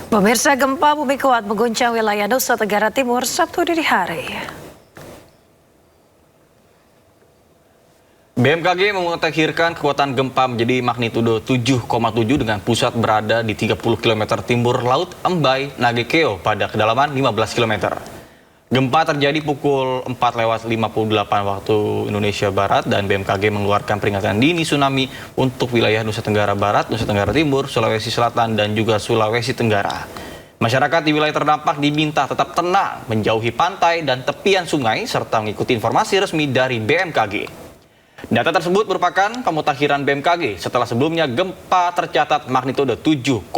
Pemirsa, gempa bumi kuat mengguncang wilayah Nusa Tenggara Timur Sabtu dini hari. BMKG memutakhirkan kekuatan gempa menjadi magnitudo 7,7 dengan pusat berada di 30 km timur Laut Embai, Nagekeo pada kedalaman 15 km. Gempa terjadi pukul 4:58 waktu Indonesia Barat dan BMKG mengeluarkan peringatan dini tsunami untuk wilayah Nusa Tenggara Barat, Nusa Tenggara Timur, Sulawesi Selatan, dan juga Sulawesi Tenggara. Masyarakat di wilayah terdampak diminta tetap tenang, menjauhi pantai dan tepian sungai, serta mengikuti informasi resmi dari BMKG. Data tersebut merupakan pemutakhiran BMKG setelah sebelumnya gempa tercatat magnitudo 7,0.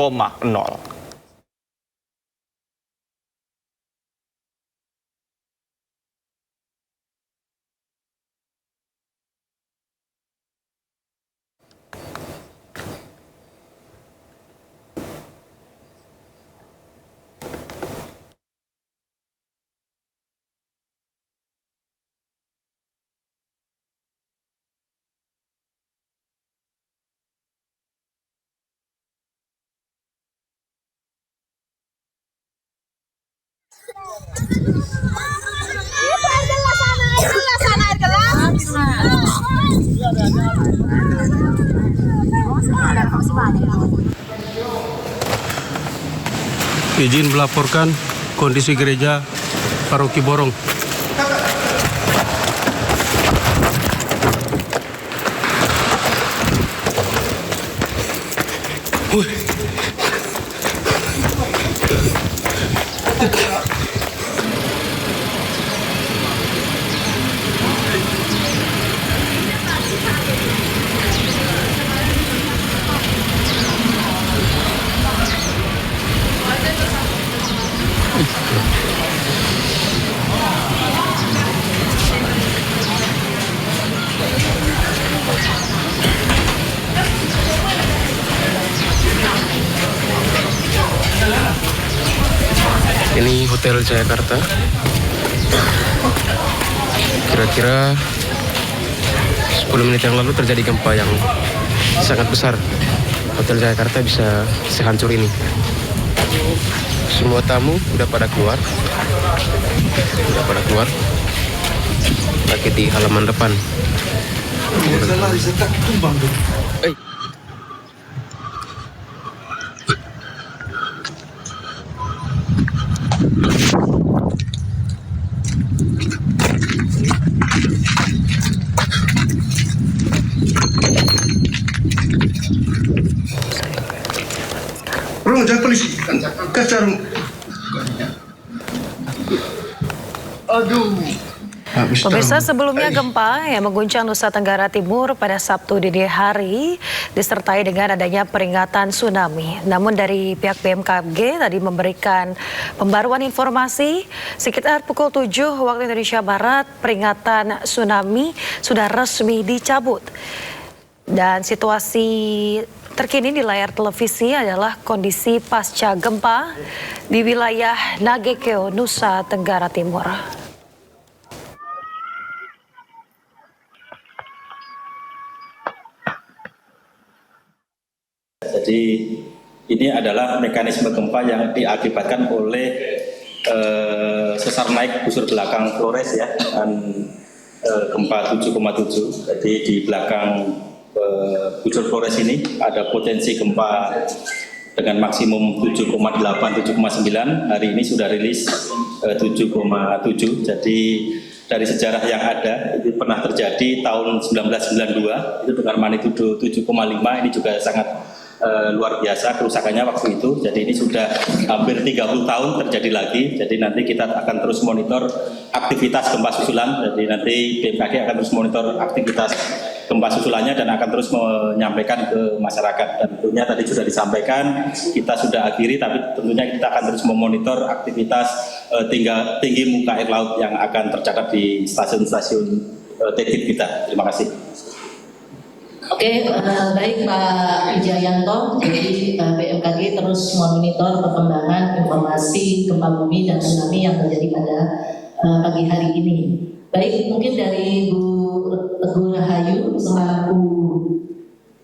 Izin melaporkan kondisi gereja Paroki Borong. Ini Hotel Jayakarta. Kira-kira 10 menit yang lalu terjadi gempa yang sangat besar. Hotel Jayakarta bisa sehancur ini. Semua tamu udah pada keluar. Lagi di halaman depan. Jangan polisi, kacar. Aduh. Pemirsa, sebelumnya gempa yang mengguncang Nusa Tenggara Timur pada Sabtu dini hari disertai dengan adanya peringatan tsunami. Namun dari pihak BMKG tadi memberikan pembaruan informasi sekitar pukul 7 waktu Indonesia Barat, peringatan tsunami sudah resmi dicabut. Dan situasi terkini di layar televisi adalah kondisi pasca gempa di wilayah Nagekeo, Nusa Tenggara Timur. Jadi ini adalah mekanisme gempa yang diakibatkan oleh sesar naik busur belakang Flores ya, dan gempa 7,7. Jadi di belakang busur Flores ini ada potensi gempa dengan maksimum 7,8, 7,9. Hari ini sudah rilis 7,7. Jadi dari sejarah yang ada itu pernah terjadi tahun 1992 itu dengan magnitudo 7,5. Ini juga sangat luar biasa kerusakannya waktu itu. Jadi ini sudah hampir 30 tahun terjadi lagi. Jadi nanti kita akan terus monitor aktivitas gempa susulan. Jadi nanti BMKG akan terus monitor aktivitas gempa susulannya dan akan terus menyampaikan ke masyarakat. Dan tentunya tadi sudah disampaikan, kita sudah akhiri, tapi tentunya kita akan terus memonitor aktivitas tinggi muka air laut yang akan tercatat di stasiun-stasiun TTIP kita. Terima kasih. Oke, baik Pak Wijayanto. Jadi BMKG terus memonitor perkembangan informasi gempa bumi dan tsunami yang terjadi pada pagi hari ini. Baik, mungkin dari Bu Teguh Rahayu selaku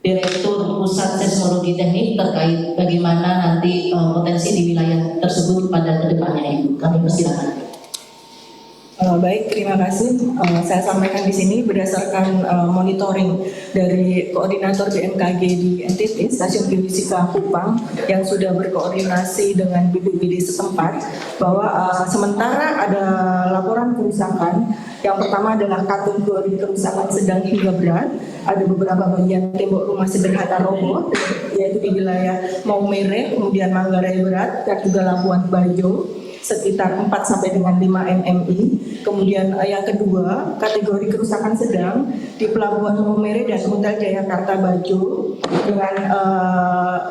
Direktur Pusat Seismologi Teknik terkait bagaimana nanti potensi di wilayah tersebut pada kedepannya, Ibu. Kami persilakan. Baik, terima kasih. Saya sampaikan di sini berdasarkan monitoring dari koordinator BMKG di NTT, Stasiun Geofisika Kupang, yang sudah berkoordinasi dengan BPBD setempat, bahwa sementara ada laporan kerusakan. Yang pertama adalah kategori kerusakan sedang hingga berat. Ada beberapa bagian tembok rumah sederhana roboh, yaitu di wilayah Maumere, kemudian Manggarai Berat, dan juga Labuan Bajo, sekitar 4 sampai dengan 5 mmi. Kemudian yang kedua, kategori kerusakan sedang di Pelabuhan Maumere dan Hotel Jayakarta Bajo dengan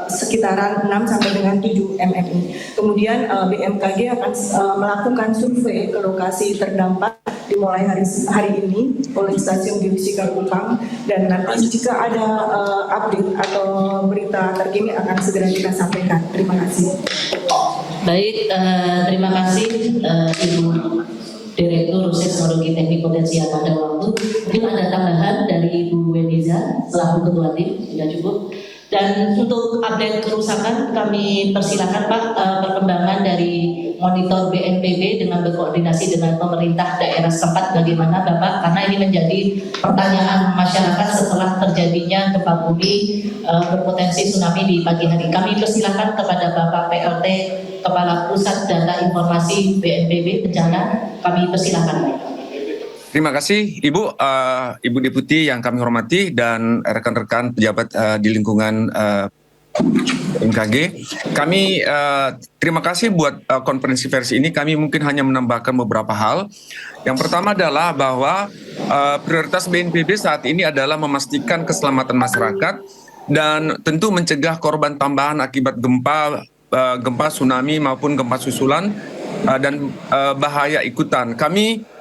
sekitaran 6 sampai dengan 7 mmi. Kemudian BMKG akan melakukan survei ke lokasi terdampak dimulai hari ini oleh Stasiun Geofisika Kupang, dan nanti jika ada update atau berita terkini akan segera kita sampaikan. Terima kasih. Baik, terima kasih Ibu Direktur Seismologi Teknik Potensial pada waktu. Mungkin ada tambahan dari Ibu Weniza selaku Ketua Tim, sudah cukup. Dan untuk update kerusakan kami persilakan Pak, perkembangan dari monitor BNPB dengan berkoordinasi dengan pemerintah daerah setempat bagaimana Bapak, karena ini menjadi pertanyaan masyarakat setelah terjadinya gempa bumi berpotensi tsunami di pagi hari. Kami persilakan kepada Bapak PLT Kepala Pusat Data Informasi BNPB Bencana, kami persilakan. Terima kasih Ibu, Ibu Deputi yang kami hormati dan rekan-rekan pejabat di lingkungan BMKG. Kami terima kasih buat konferensi pers ini. Kami mungkin hanya menambahkan beberapa hal. Yang pertama adalah bahwa prioritas BNPB saat ini adalah memastikan keselamatan masyarakat dan tentu mencegah korban tambahan akibat gempa, tsunami maupun gempa susulan dan bahaya ikutan. Kami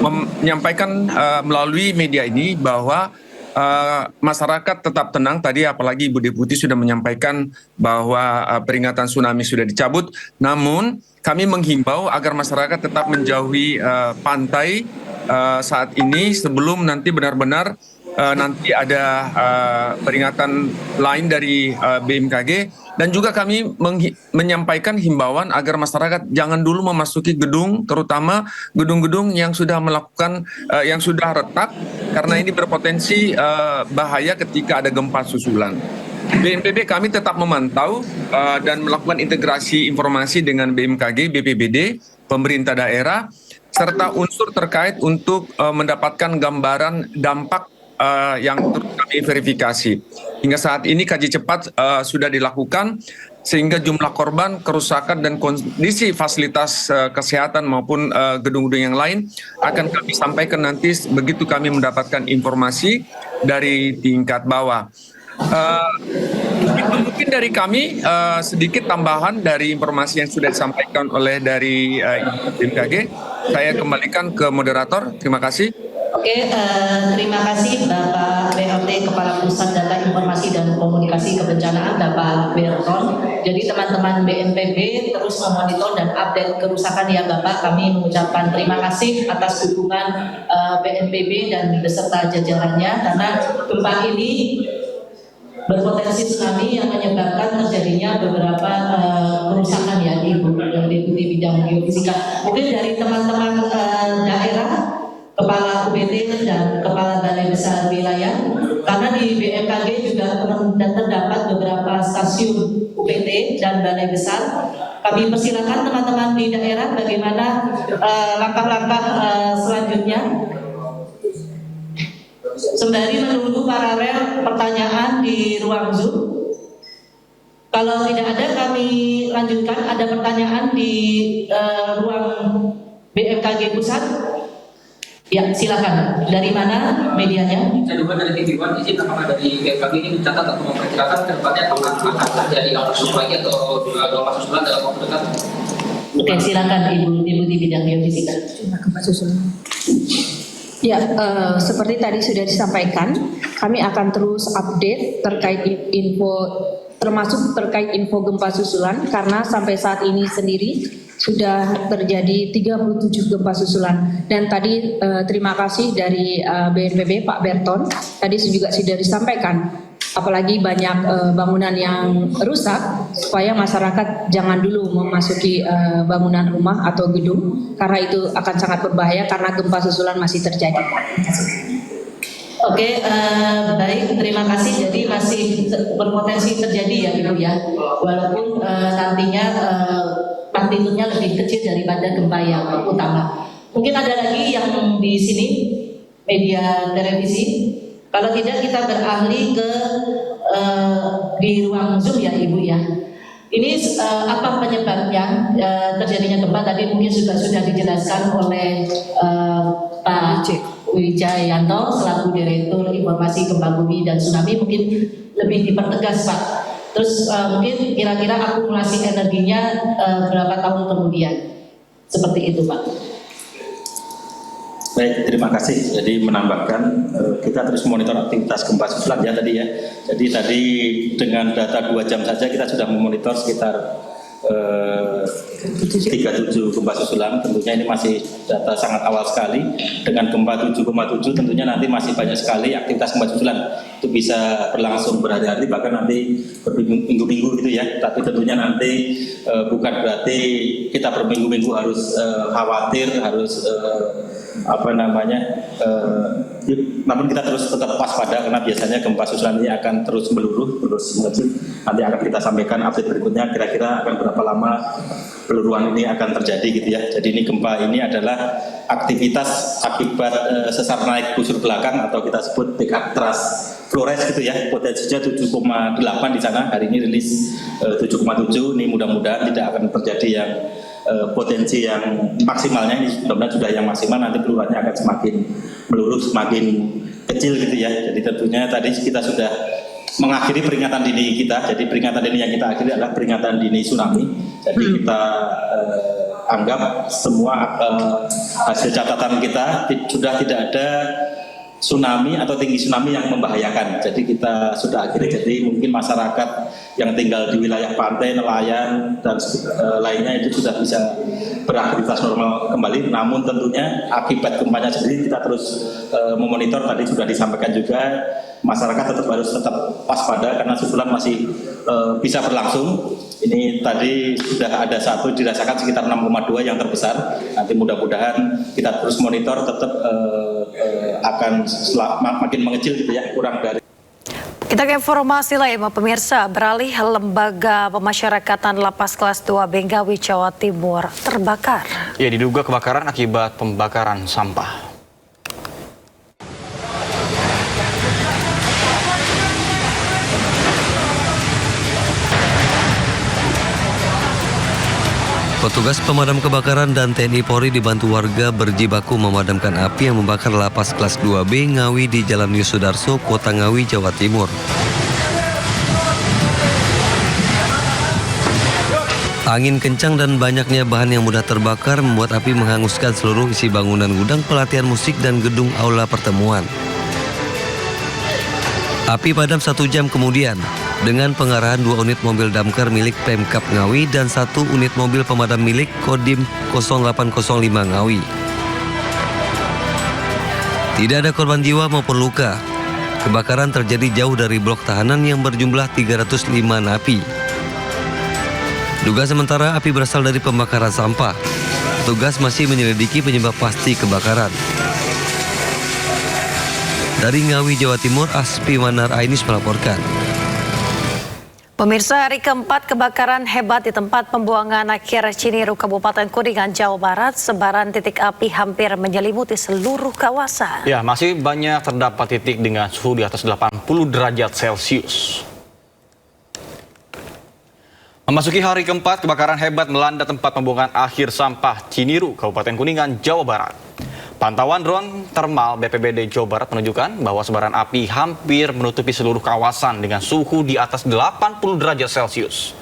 menyampaikan melalui media ini bahwa masyarakat tetap tenang. Tadi apalagi Ibu Deputi sudah menyampaikan bahwa peringatan tsunami sudah dicabut. Namun kami menghimbau agar masyarakat tetap menjauhi pantai saat ini sebelum nanti benar-benar nanti ada peringatan lain dari BMKG. Dan juga kami menyampaikan himbauan agar masyarakat jangan dulu memasuki gedung, terutama gedung-gedung yang sudah melakukan, yang sudah retak, karena ini berpotensi bahaya ketika ada gempa susulan. BNPB kami tetap memantau dan melakukan integrasi informasi dengan BMKG, BPBD, pemerintah daerah, serta unsur terkait untuk mendapatkan gambaran dampak yang terus kami verifikasi. Hingga saat ini kaji cepat sudah dilakukan sehingga jumlah korban, kerusakan dan kondisi fasilitas kesehatan maupun gedung-gedung yang lain akan kami sampaikan nanti begitu kami mendapatkan informasi dari tingkat bawah. Itu mungkin dari kami sedikit tambahan dari informasi yang sudah disampaikan oleh dari BMKG. Saya kembalikan ke moderator. Terima kasih. Oke, terima kasih Bapak PLT Kepala Pusat Data Informasi dan Komunikasi Kebencanaan Bapak Berton. Jadi teman-teman BNPB terus memonitor dan update kerusakan ya Bapak. Kami mengucapkan terima kasih atas dukungan BNPB dan beserta jajarannya, karena gempa ini berpotensi tsunami yang menyebabkan terjadinya beberapa kerusakan ya Ibu Deputi Bidang Geofisika. Mungkin dari teman-teman daerah, Kepala UPT dan Kepala Balai Besar Wilayah, karena di BMKG juga terdapat beberapa stasiun UPT dan Balai Besar. Kami persilakan teman-teman di daerah bagaimana langkah-langkah selanjutnya. Sembari menunggu paralel pertanyaan di ruang Zoom. Kalau tidak ada, kami lanjutkan. Ada pertanyaan di ruang BMKG Pusat. Ya, silakan. Dari mana medianya? Saya juga dari TV One. Izin apakah dari BMKG ini mencatat atau memperkirakan ke depannya akan terjadi arus lagi atau gempa susulan dalam waktu dekat? Oke, silakan Ibu di bidang geofisika. Gempa susulan. Ya, seperti tadi sudah disampaikan, kami akan terus update terkait info, termasuk terkait info gempa susulan, karena sampai saat ini sendiri sudah terjadi 37 gempa susulan. Dan tadi terima kasih dari BNPB Pak Berton, tadi juga sudah disampaikan apalagi banyak bangunan yang rusak, supaya masyarakat jangan dulu memasuki bangunan rumah atau gedung, karena itu akan sangat berbahaya karena gempa susulan masih terjadi. Oke, baik, terima kasih. Jadi masih berpotensi terjadi ya Ibu ya, walaupun nantinya magnitudenya lebih kecil daripada gempa yang utama. Mungkin ada lagi yang di sini media televisi. Kalau tidak kita beralih ke di ruang Zoom ya Ibu ya. Ini apa penyebabnya terjadinya gempa? Tadi mungkin sudah dijelaskan oleh Pak Wijayanto selaku Direktur Informasi Gempa Bumi dan Tsunami, mungkin lebih dipertegas Pak. Terus mungkin kira-kira akumulasi energinya berapa tahun kemudian? Seperti itu Pak. Baik, terima kasih. Jadi menambahkan kita terus monitor aktivitas gempa susulan ya tadi ya. Jadi tadi dengan data 2 jam saja kita sudah memonitor sekitar 37 gempa susulan. Tentunya ini masih data sangat awal sekali. Dengan gempa 7,7 tentunya nanti masih banyak sekali aktivitas gempa susulan. Itu bisa berlangsung berhari-hari bahkan nanti berminggu-minggu gitu ya. Tapi tentunya nanti bukan berarti kita berminggu-minggu harus khawatir, harus namun kita terus tetap waspada karena biasanya gempa susulan ini akan terus meluruh, terus mengecil. Nanti akan kita sampaikan update berikutnya kira-kira akan berapa lama peluruhan ini akan terjadi gitu ya. Jadi ini gempa ini adalah aktivitas akibat sesar naik busur belakang atau kita sebut dekat trust Flores gitu ya. Potensinya 7,8 di sana. Hari ini rilis 7,7. Ini mudah-mudahan tidak akan terjadi yang potensi yang maksimalnya. Ini mudah-mudahan sudah yang maksimal, nanti peluruhannya akan semakin meluruh, semakin kecil gitu ya. Jadi tentunya tadi kita sudah mengakhiri peringatan dini kita. Jadi peringatan dini yang kita akhiri adalah peringatan dini tsunami. Jadi kita anggap semua hasil catatan kita sudah tidak ada tsunami atau tinggi tsunami yang membahayakan. Jadi kita sudah akhiri. Jadi mungkin masyarakat yang tinggal di wilayah pantai, nelayan dan lainnya itu sudah bisa beraktivitas normal kembali. Namun tentunya akibat gempanya sendiri kita terus memonitor. Tadi sudah disampaikan juga masyarakat harus tetap waspada karena susulan masih bisa berlangsung. Ini tadi sudah ada satu dirasakan sekitar 6,2 yang terbesar. Nanti mudah-mudahan kita terus monitor tetap akan makin mengecil gitu ya, kurang dari. Kita ke informasi lain, pemirsa. Beralih, lembaga pemasyarakatan Lapas Kelas 2 Bengkawi, Jawa Timur terbakar. Ya, diduga kebakaran akibat pembakaran sampah. Petugas pemadam kebakaran dan TNI Polri dibantu warga berjibaku memadamkan api yang membakar Lapas Kelas 2B Ngawi di Jalan Yusudarso, Kota Ngawi, Jawa Timur. Angin kencang dan banyaknya bahan yang mudah terbakar membuat api menghanguskan seluruh isi bangunan gudang pelatihan musik dan gedung aula pertemuan. Api padam 1 jam kemudian dengan pengarahan 2 unit mobil damkar milik Pemkab Ngawi dan 1 unit mobil pemadam milik Kodim 0805 Ngawi. Tidak ada korban jiwa maupun luka. Kebakaran terjadi jauh dari blok tahanan yang berjumlah 305 napi. Duga sementara api berasal dari pembakaran sampah. Petugas masih menyelidiki penyebab pasti kebakaran. Dari Ngawi, Jawa Timur, Aspi Manar Ainis melaporkan. Pemirsa, hari keempat kebakaran hebat di tempat pembuangan akhir Ciniru, Kabupaten Kuningan, Jawa Barat. Sebaran titik api hampir menyelimuti seluruh kawasan. Ya, masih banyak terdapat titik dengan suhu di atas 80 derajat Celcius. Memasuki hari keempat, kebakaran hebat melanda tempat pembuangan akhir sampah Ciniru, Kabupaten Kuningan, Jawa Barat. Pantauan drone thermal BPBD Jawa Barat menunjukkan bahwa sebaran api hampir menutupi seluruh kawasan dengan suhu di atas 80 derajat Celcius.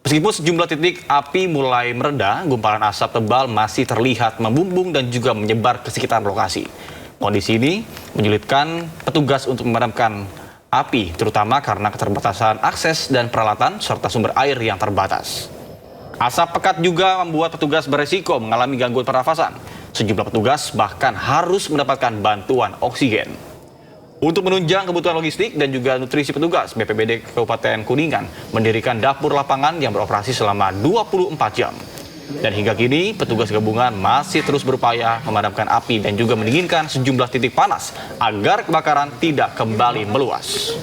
Meskipun sejumlah titik api mulai mereda, gumpalan asap tebal masih terlihat membumbung dan juga menyebar ke sekitar lokasi. Kondisi ini menyulitkan petugas untuk memadamkan api, terutama karena keterbatasan akses dan peralatan serta sumber air yang terbatas. Asap pekat juga membuat petugas beresiko mengalami gangguan pernafasan. Sejumlah petugas bahkan harus mendapatkan bantuan oksigen. Untuk menunjang kebutuhan logistik dan juga nutrisi petugas, BPBD Kabupaten Kuningan mendirikan dapur lapangan yang beroperasi selama 24 jam. Dan hingga kini, petugas gabungan masih terus berupaya memadamkan api dan juga mendinginkan sejumlah titik panas agar kebakaran tidak kembali meluas.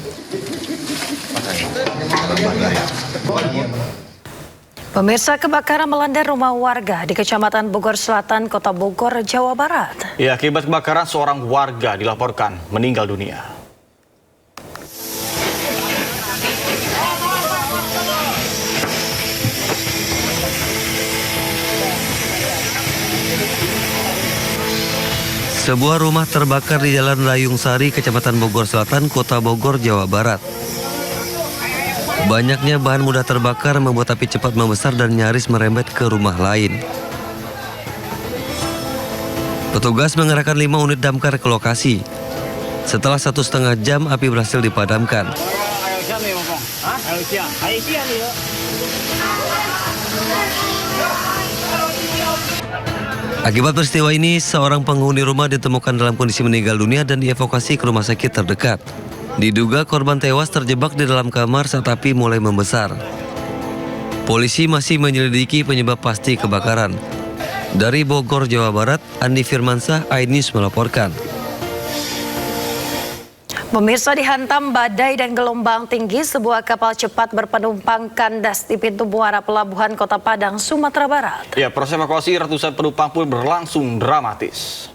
Pemirsa, kebakaran melanda rumah warga di Kecamatan Bogor Selatan, Kota Bogor, Jawa Barat. Ya, akibat kebakaran seorang warga dilaporkan meninggal dunia. Sebuah rumah terbakar di Jalan Layung Sari, Kecamatan Bogor Selatan, Kota Bogor, Jawa Barat. Banyaknya bahan mudah terbakar membuat api cepat membesar dan nyaris merembet ke rumah lain. Petugas mengerahkan 5 unit damkar ke lokasi. Setelah 1,5 jam, api berhasil dipadamkan. Akibat peristiwa ini, seorang penghuni rumah ditemukan dalam kondisi meninggal dunia dan dievakuasi ke rumah sakit terdekat. Diduga korban tewas terjebak di dalam kamar saat api mulai membesar. Polisi masih menyelidiki penyebab pasti kebakaran. Dari Bogor, Jawa Barat, Andi Firmansyah, iNews melaporkan. Pemirsa, dihantam badai dan gelombang tinggi, sebuah kapal cepat berpenumpang kandas di pintu muara pelabuhan Kota Padang, Sumatera Barat. Ya, proses evakuasi ratusan penumpang pun berlangsung dramatis.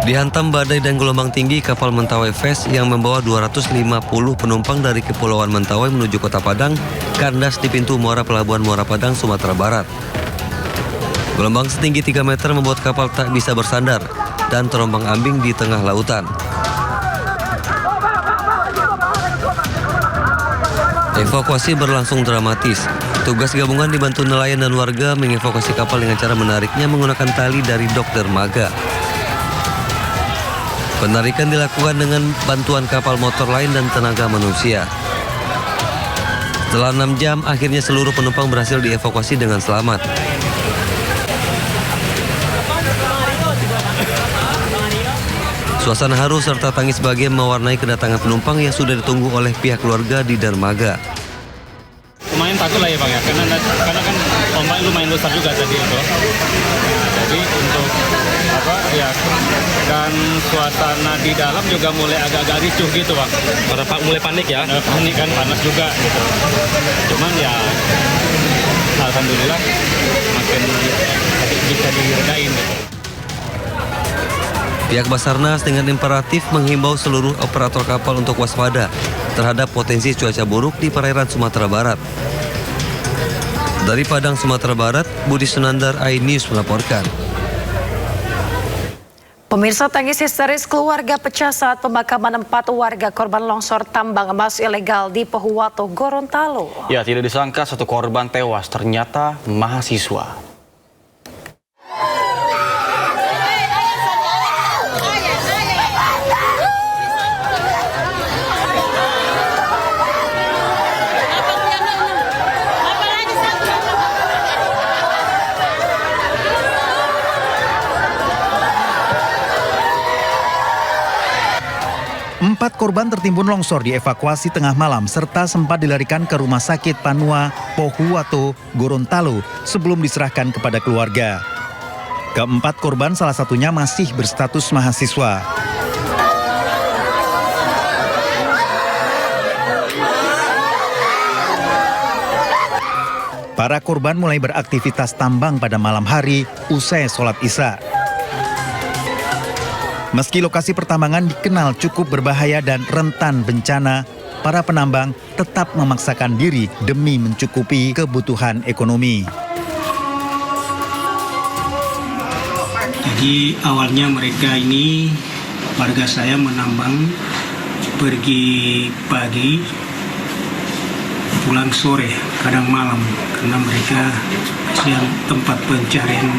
Dihantam badai dan gelombang tinggi, kapal Mentawai Fest yang membawa 250 penumpang dari Kepulauan Mentawai menuju Kota Padang kandas di pintu muara pelabuhan Muara Padang, Sumatera Barat. Gelombang setinggi 3 meter membuat kapal tak bisa bersandar dan terombang-ambing di tengah lautan. Evakuasi berlangsung dramatis. Tugas gabungan dibantu nelayan dan warga mengevakuasi kapal dengan cara menariknya menggunakan tali dari dok dermaga. Penarikan dilakukan dengan bantuan kapal motor lain dan tenaga manusia. Setelah 6 jam, akhirnya seluruh penumpang berhasil dievakuasi dengan selamat. Suasana haru serta tangis bahagia mewarnai kedatangan penumpang yang sudah ditunggu oleh pihak keluarga di dermaga. Lumayan takut lah ya Bang ya, karena kan ombak lumayan besar juga tadi itu. Jadi untuk dan suasana di dalam juga mulai agak-agak ricuh gitu Bang. Mulai panik ya? Panik kan, panas juga gitu. Cuman ya alhamdulillah makin bisa diredain gitu. Pihak Basarnas dengan imperatif menghimbau seluruh operator kapal untuk waspada terhadap potensi cuaca buruk di perairan Sumatera Barat. Dari Padang, Sumatera Barat, Budi Sunandar, iNews melaporkan. Pemirsa, tangis histeris keluarga pecah saat pemakaman 4 warga korban longsor tambang emas ilegal di Pohuwato, Gorontalo. Ya, tidak disangka satu korban tewas ternyata mahasiswa. Empat korban tertimbun longsor dievakuasi tengah malam serta sempat dilarikan ke Rumah Sakit Panua Pohuwato, Gorontalo sebelum diserahkan kepada keluarga. Keempat korban salah satunya masih berstatus mahasiswa. Para korban mulai beraktivitas tambang pada malam hari usai sholat Isya. Meski lokasi pertambangan dikenal cukup berbahaya dan rentan bencana, para penambang tetap memaksakan diri demi mencukupi kebutuhan ekonomi. Jadi awalnya mereka ini, warga saya menambang pergi pagi, pulang sore, kadang malam, karena mereka yang tempat pencarian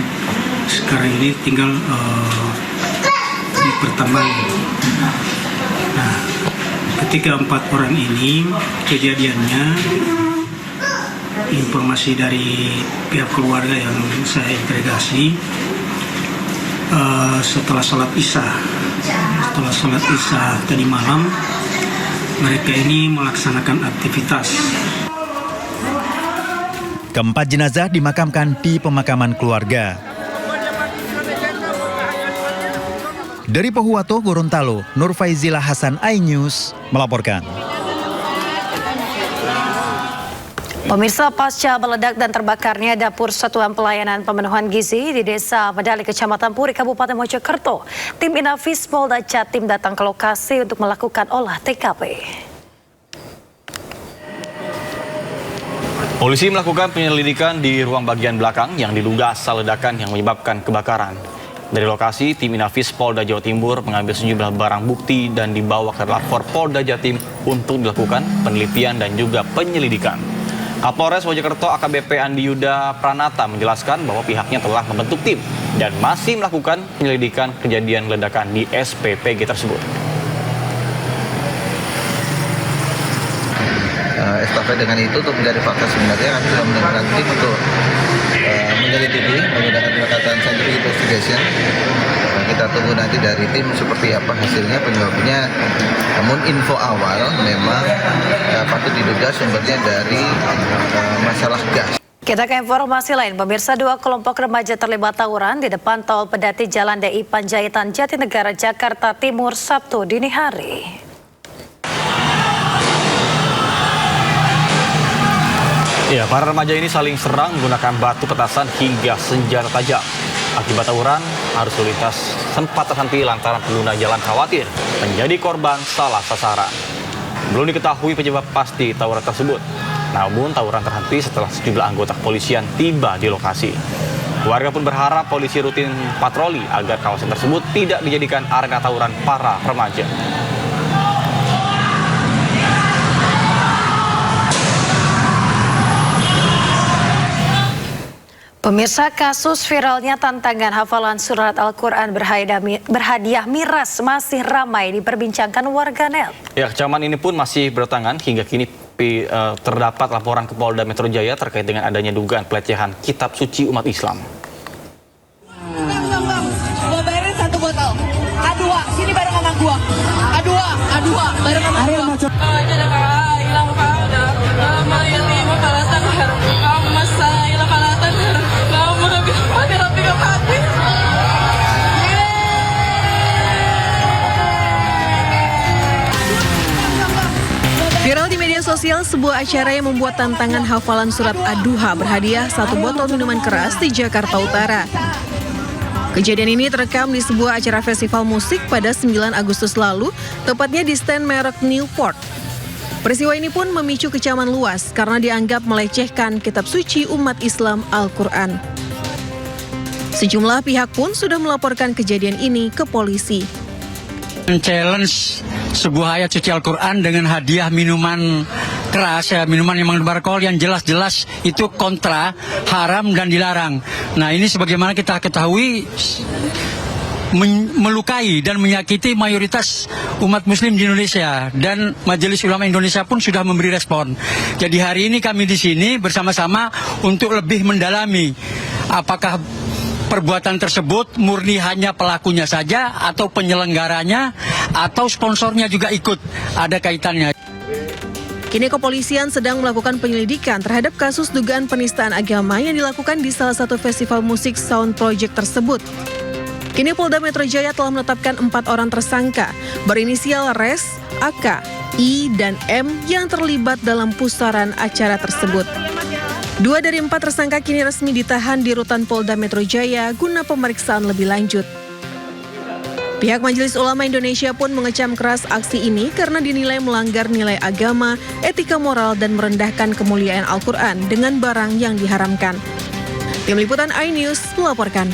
sekarang ini tinggal di pertambangan. Nah, ketika 4 orang ini kejadiannya informasi dari pihak keluarga yang saya interogasi, setelah sholat isya tadi malam, mereka ini melaksanakan aktivitas. Keempat jenazah dimakamkan di pemakaman keluarga. Dari Pohuwato, Gorontalo, Nur Faizila Hasan, iNews melaporkan. Pemirsa, pasca meledak dan terbakarnya dapur Satuan Pelayanan Pemenuhan Gizi di Desa Medali, Kecamatan Puri, Kabupaten Mojokerto, tim Inafis Polda Jatim datang ke lokasi untuk melakukan olah TKP. Polisi melakukan penyelidikan di ruang bagian belakang yang diduga asal ledakan yang menyebabkan kebakaran. Dari lokasi, tim Inafis Polda Jawa Timur mengambil sejumlah barang bukti dan dibawa ke lapor Polda Jatim untuk dilakukan penelitian dan juga penyelidikan. Kapolres Mojokerto AKBP Andi Yuda Pranata menjelaskan bahwa pihaknya telah membentuk tim dan masih melakukan penyelidikan kejadian ledakan di SPPG tersebut. Estafet dengan itu untuk mencari fakta sebenarnya kami sudah menentukan tim untuk menyelidiki menggunakan pendekatan scientific investigation. Kita tunggu nanti dari tim seperti apa hasilnya, penyebabnya. Namun info awal memang patut diduga sumbernya dari masalah gas. Kita ke informasi lain, pemirsa, 2 kelompok remaja terlibat tawuran di depan tol Pedati Jalan DI Panjaitan Jatinegara, Jakarta Timur, Sabtu dini hari. Ya, para remaja ini saling serang menggunakan batu petasan hingga senjata tajam. Akibat tawuran, arus lalu lintas sempat terhenti lantaran pengguna jalan khawatir menjadi korban salah sasaran. Belum diketahui penyebab pasti tawuran tersebut. Namun tawuran terhenti setelah sejumlah anggota kepolisian tiba di lokasi. Warga pun berharap polisi rutin patroli agar kawasan tersebut tidak dijadikan arena tawuran para remaja. Pemirsa, kasus viralnya tantangan hafalan surat Al-Quran berhadiah miras masih ramai diperbincangkan warganet. Ya, kecaman ini pun masih berdatangan hingga kini terdapat laporan ke Polda Metro Jaya terkait dengan adanya dugaan pelecehan kitab suci umat Islam. Gua bayarin 1 botol. A2, sini bareng sama gua. A2, bareng sama gua. Viral di media sosial sebuah acara yang membuat tantangan hafalan surat Ad-Duha berhadiah 1 botol minuman keras di Jakarta Utara. Kejadian ini terekam di sebuah acara festival musik pada 9 Agustus lalu, tepatnya di stand merek Newport. Peristiwa ini pun memicu kecaman luas karena dianggap melecehkan kitab suci umat Islam Al-Quran. Sejumlah pihak pun sudah melaporkan kejadian ini ke polisi. Challenge sebuah ayat suci Al-Quran dengan hadiah minuman keras, minuman yang mengandung beralkohol yang jelas-jelas itu kontra, haram dan dilarang. Nah, ini sebagaimana kita ketahui melukai dan menyakiti mayoritas umat muslim di Indonesia, dan Majelis Ulama Indonesia pun sudah memberi respon. Jadi hari ini kami di sini bersama-sama untuk lebih mendalami apakah perbuatan tersebut murni hanya pelakunya saja atau penyelenggaranya atau sponsornya juga ikut ada kaitannya. Kini kepolisian sedang melakukan penyelidikan terhadap kasus dugaan penistaan agama yang dilakukan di salah satu festival musik Sound Project tersebut. Kini Polda Metro Jaya telah menetapkan 4 orang tersangka berinisial Res, AK, I, dan M yang terlibat dalam pusaran acara tersebut. 2 dari 4 tersangka kini resmi ditahan di rutan Polda Metro Jaya guna pemeriksaan lebih lanjut. Pihak Majelis Ulama Indonesia pun mengecam keras aksi ini karena dinilai melanggar nilai agama, etika moral, dan merendahkan kemuliaan Al-Quran dengan barang yang diharamkan. Tim Liputan iNews melaporkan.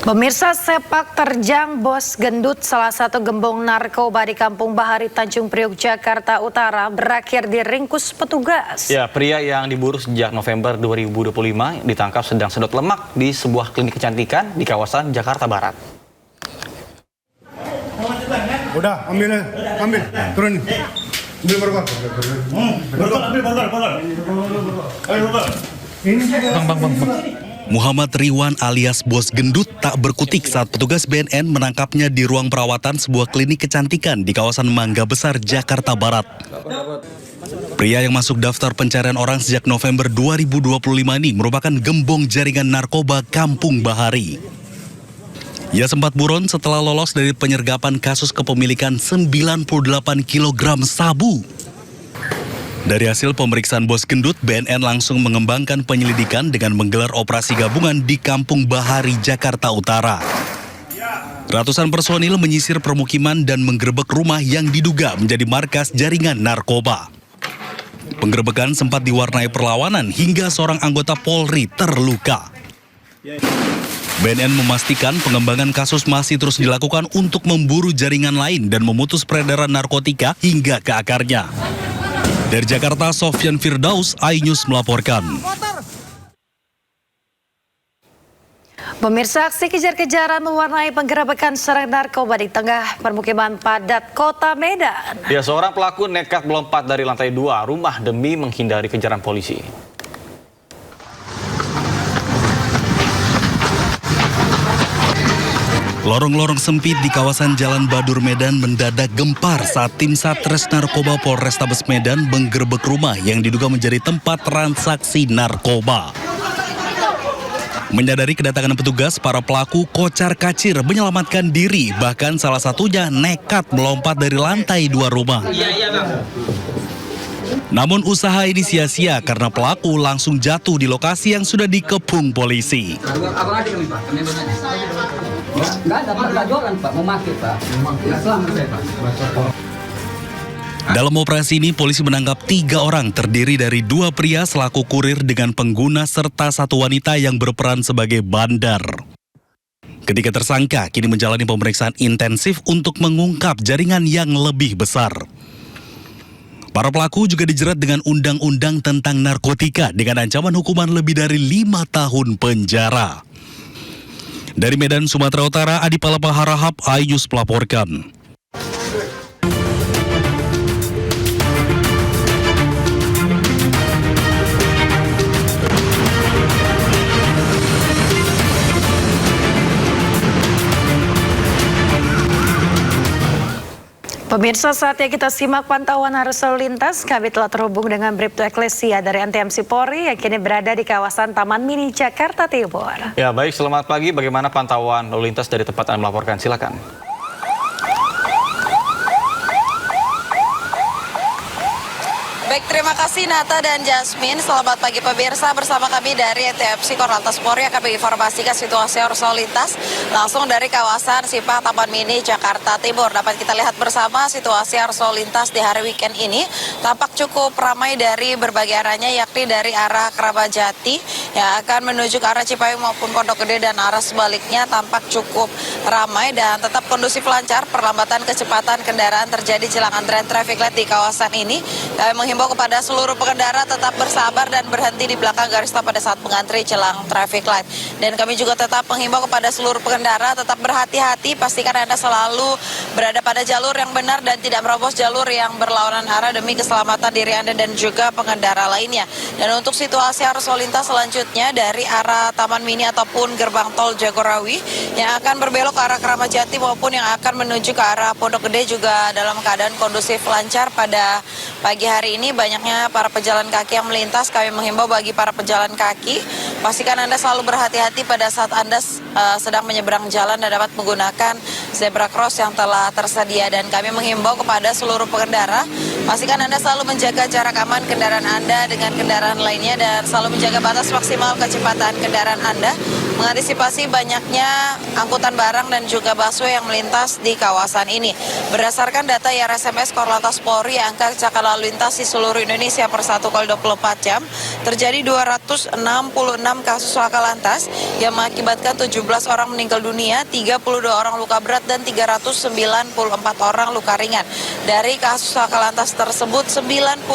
Pemirsa, sepak terjang bos gendut salah satu gembong narkoba di Kampung Bahari, Tanjung Priok, Jakarta Utara berakhir diringkus petugas. Ya, pria yang diburu sejak November 2025 ditangkap sedang sedot lemak di sebuah klinik kecantikan di kawasan Jakarta Barat. Udah, ambil, turun. Muhammad Riwan alias Bos Gendut tak berkutik saat petugas BNN menangkapnya di ruang perawatan sebuah klinik kecantikan di kawasan Mangga Besar, Jakarta Barat. Pria yang masuk daftar pencarian orang sejak November 2025 ini merupakan gembong jaringan narkoba Kampung Bahari. Ia sempat buron setelah lolos dari penyergapan kasus kepemilikan 98 kg sabu. Dari hasil pemeriksaan Bos Gendut, BNN langsung mengembangkan penyelidikan dengan menggelar operasi gabungan di Kampung Bahari, Jakarta Utara. Ratusan personil menyisir permukiman dan menggerebek rumah yang diduga menjadi markas jaringan narkoba. Penggerebekan sempat diwarnai perlawanan hingga seorang anggota Polri terluka. BNN memastikan pengembangan kasus masih terus dilakukan untuk memburu jaringan lain dan memutus peredaran narkotika hingga ke akarnya. Dari Jakarta, Sofyan Firdaus, iNews melaporkan. Pemirsa, aksi kejar-kejaran mewarnai penggerebekan sarang narkoba di tengah permukiman padat Kota Medan. Ya, seorang pelaku nekat melompat dari lantai 2 rumah demi menghindari kejaran polisi. Lorong-lorong sempit di kawasan Jalan Badur Medan mendadak gempar saat tim Satres Narkoba Polrestabes Medan menggerebek rumah yang diduga menjadi tempat transaksi narkoba. Menyadari kedatangan petugas, para pelaku kocar-kacir menyelamatkan diri, bahkan salah satunya nekat melompat dari lantai 2 rumah. Namun usaha ini sia-sia karena pelaku langsung jatuh di lokasi yang sudah dikepung polisi. Dalam operasi ini, polisi menangkap 3 orang terdiri dari 2 pria selaku kurir dengan pengguna serta 1 wanita yang berperan sebagai bandar. Ketiga tersangka kini menjalani pemeriksaan intensif untuk mengungkap jaringan yang lebih besar. Para pelaku juga dijerat dengan undang-undang tentang narkotika dengan ancaman hukuman lebih dari 5 tahun penjara. Dari Medan, Sumatera Utara, Adi Palapa Harahap, iNews melaporkan. Pemirsa, saatnya kita simak pantauan arus lalu lintas. Kami telah terhubung dengan Bribtu Eklesia dari NTMC Polri yang kini berada di kawasan Taman Mini, Jakarta Timur. Ya, baik, selamat pagi. Bagaimana pantauan lalu lintas dari tempat Anda melaporkan? Silakan. Baik, terima kasih Nata dan Jasmine. Selamat pagi pemirsa, bersama kami dari NTMC Korlantas Polri akan menginformasikan situasi arus lalu lintas langsung dari kawasan Simpang Taman Mini, Jakarta Timur. Dapat kita lihat bersama situasi arus lalu lintas di hari weekend ini tampak cukup ramai dari berbagai arahnya, yakni dari arah Kramajati yang akan menuju ke arah Cipayung maupun Pondok Gede, dan arah sebaliknya tampak cukup ramai dan tetap kondusif lancar. Perlambatan kecepatan kendaraan terjadi jelang antrean traffic light di kawasan ini. Kami menghimbau kepada seluruh pengendara tetap bersabar dan berhenti di belakang garis stop pada saat mengantri jelang traffic light. Dan kami juga tetap menghimbau kepada seluruh pengendara tetap berhati-hati, pastikan Anda selalu berada pada jalur yang benar dan tidak merobos jalur yang berlawanan arah demi keselamatan diri Anda dan juga pengendara lainnya. Dan untuk situasi arus lalu lintas selanjutnya dari arah Taman Mini ataupun gerbang tol Jagorawi yang akan berbelok ke arah Kramajati maupun yang akan menuju ke arah Pondok Gede juga dalam keadaan kondusif lancar pada pagi hari ini. Banyaknya para pejalan kaki yang melintas. Kami menghimbau bagi para pejalan kaki, pastikan Anda selalu berhati-hati pada saat Anda sedang menyeberang jalan dan dapat menggunakan zebra cross yang telah tersedia. Dan kami menghimbau kepada seluruh pengendara, pastikan Anda selalu menjaga jarak aman kendaraan Anda dengan kendaraan lainnya dan selalu menjaga batas maksimal kecepatan kendaraan Anda, mengantisipasi banyaknya angkutan barang dan juga busway yang melintas di kawasan ini. Berdasarkan data IRSMS Korlantas Polri, angka kecelakaan lalu lintas di seluruh Indonesia per 1 kali 24 jam terjadi 266 kasus laka lantas yang mengakibatkan 17 orang meninggal dunia, 32 orang luka berat dan 394 orang luka ringan. Dari kasus laka lantas tersebut 99%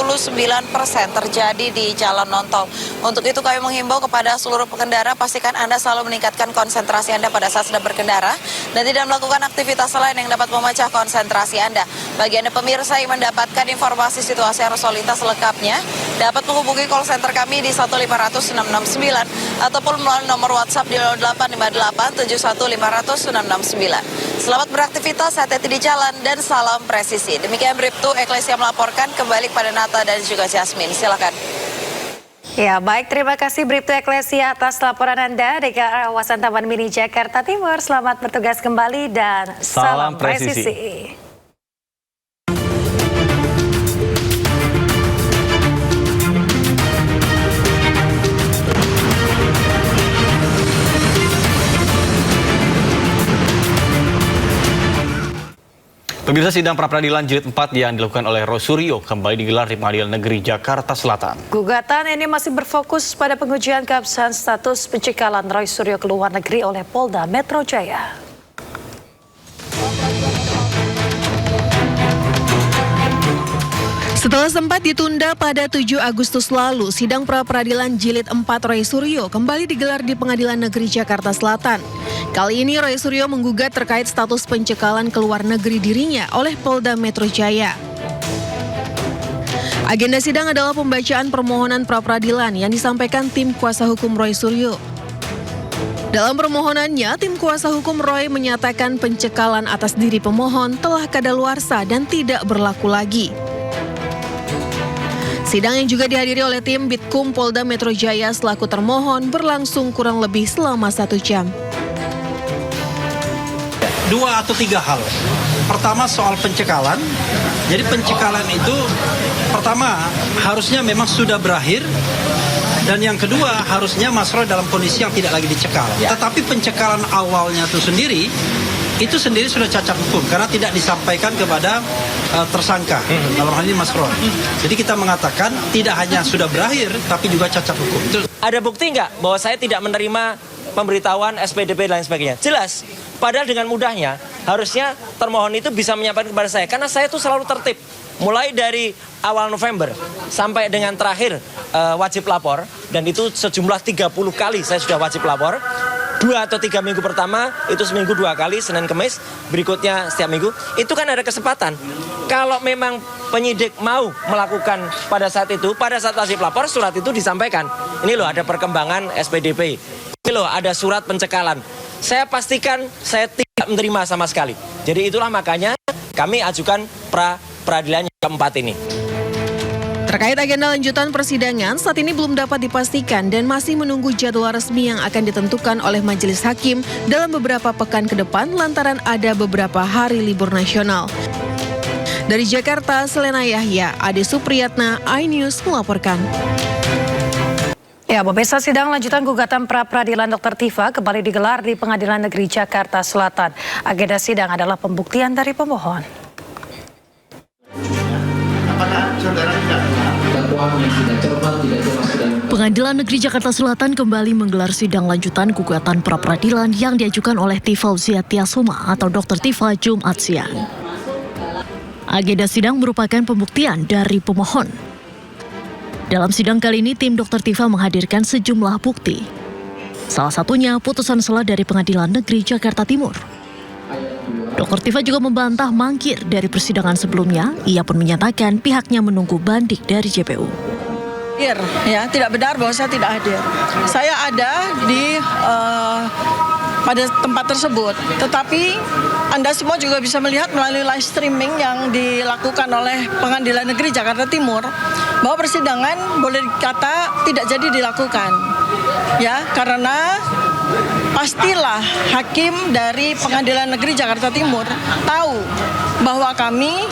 terjadi di jalan non-tol. Untuk itu kami menghimbau kepada seluruh pengendara, pastikan Anda selalu meningkatkan konsentrasi Anda pada saat sedang berkendara dan tidak melakukan aktivitas lain yang dapat memecah konsentrasi Anda. Bagi Anda pemirsa yang mendapatkan informasi situasi arus lalu lintas selengkapnya, dapat menghubungi call center kami di 1500669 ataupun melalui nomor WhatsApp di 0858 7150669. Selamat beraktivitas, hati-hati di jalan, dan salam presisi. Demikian Bribtu Eklesia melaporkan, kembali kepada Nata dan juga Jasmine. Silakan. Ya, baik, terima kasih Bribtu Eklesia atas laporan Anda dari kawasan Taman Mini Jakarta Timur. Selamat bertugas kembali dan salam presisi. Pemirsa, sidang pra-peradilan jilid 4 yang dilakukan oleh Roy Suryo kembali digelar di Pengadilan Negeri Jakarta Selatan. Gugatan ini masih berfokus pada pengujian keabsahan status pencekalan Roy Suryo ke luar negeri oleh Polda Metro Jaya. Setelah sempat ditunda pada 7 Agustus lalu, sidang pra-peradilan jilid 4 Roy Suryo kembali digelar di Pengadilan Negeri Jakarta Selatan. Kali ini Roy Suryo menggugat terkait status pencekalan ke luar negeri dirinya oleh Polda Metro Jaya. Agenda sidang adalah pembacaan permohonan pra-peradilan yang disampaikan tim kuasa hukum Roy Suryo. Dalam permohonannya, tim kuasa hukum Roy menyatakan pencekalan atas diri pemohon telah kadaluarsa dan tidak berlaku lagi. Sidang yang juga dihadiri oleh tim Bitkum Polda Metro Jaya selaku termohon berlangsung kurang lebih selama 1 jam. 2 atau 3 hal. Pertama soal pencekalan. Jadi pencekalan itu pertama harusnya memang sudah berakhir. Dan yang kedua harusnya Mas Roy dalam kondisi yang tidak lagi dicekal. Tetapi pencekalan awalnya itu sendiri sudah cacat hukum karena tidak disampaikan kepada tersangka, dalam hal ini Mas Roy. Jadi kita mengatakan tidak hanya sudah berakhir tapi juga cacat hukum. Ada bukti nggak bahwa saya tidak menerima pemberitahuan SPDP dan lain sebagainya? Jelas. Padahal dengan mudahnya harusnya termohon itu bisa menyampaikan kepada saya karena saya itu selalu tertib. Mulai dari awal November sampai dengan terakhir wajib lapor, dan itu sejumlah 30 kali saya sudah wajib lapor. 2 atau 3 minggu pertama itu seminggu 2 kali, Senin Kemis, berikutnya setiap minggu. Itu kan ada kesempatan. Kalau memang penyidik mau melakukan pada saat wajib lapor, surat itu disampaikan. Ini loh ada perkembangan SPDP. Ini loh ada surat pencekalan. Saya pastikan saya tidak menerima sama sekali. Jadi itulah makanya kami ajukan pra-peradilan yang keempat ini. Terkait agenda lanjutan persidangan, saat ini belum dapat dipastikan dan masih menunggu jadwal resmi yang akan ditentukan oleh majelis hakim dalam beberapa pekan ke depan lantaran ada beberapa hari libur nasional. Dari Jakarta, Selena Yahya, Ade Supriyatna, iNews melaporkan. Ya, pemirsa, sidang lanjutan gugatan pra-peradilan Dr. Tifa kembali digelar di Pengadilan Negeri Jakarta Selatan. Agenda sidang adalah pembuktian dari pemohon. Pengadilan Negeri Jakarta Selatan kembali menggelar sidang lanjutan gugatan pra-peradilan yang diajukan oleh Tifauzia Tiasoma atau Dr. Tifa Jumat siang. Agenda sidang merupakan pembuktian dari pemohon. Dalam sidang kali ini, tim Dr. Tifa menghadirkan sejumlah bukti. Salah satunya putusan sela dari Pengadilan Negeri Jakarta Timur. Dr. Tifa juga membantah mangkir dari persidangan sebelumnya. Ia pun menyatakan pihaknya menunggu banding dari JPU. Ya, tidak benar bahwa saya tidak hadir. Saya ada di pada tempat tersebut, tetapi Anda semua juga bisa melihat melalui live streaming yang dilakukan oleh Pengadilan Negeri Jakarta Timur bahwa persidangan boleh dikata tidak jadi dilakukan. Ya, karena pastilah hakim dari Pengadilan Negeri Jakarta Timur tahu bahwa kami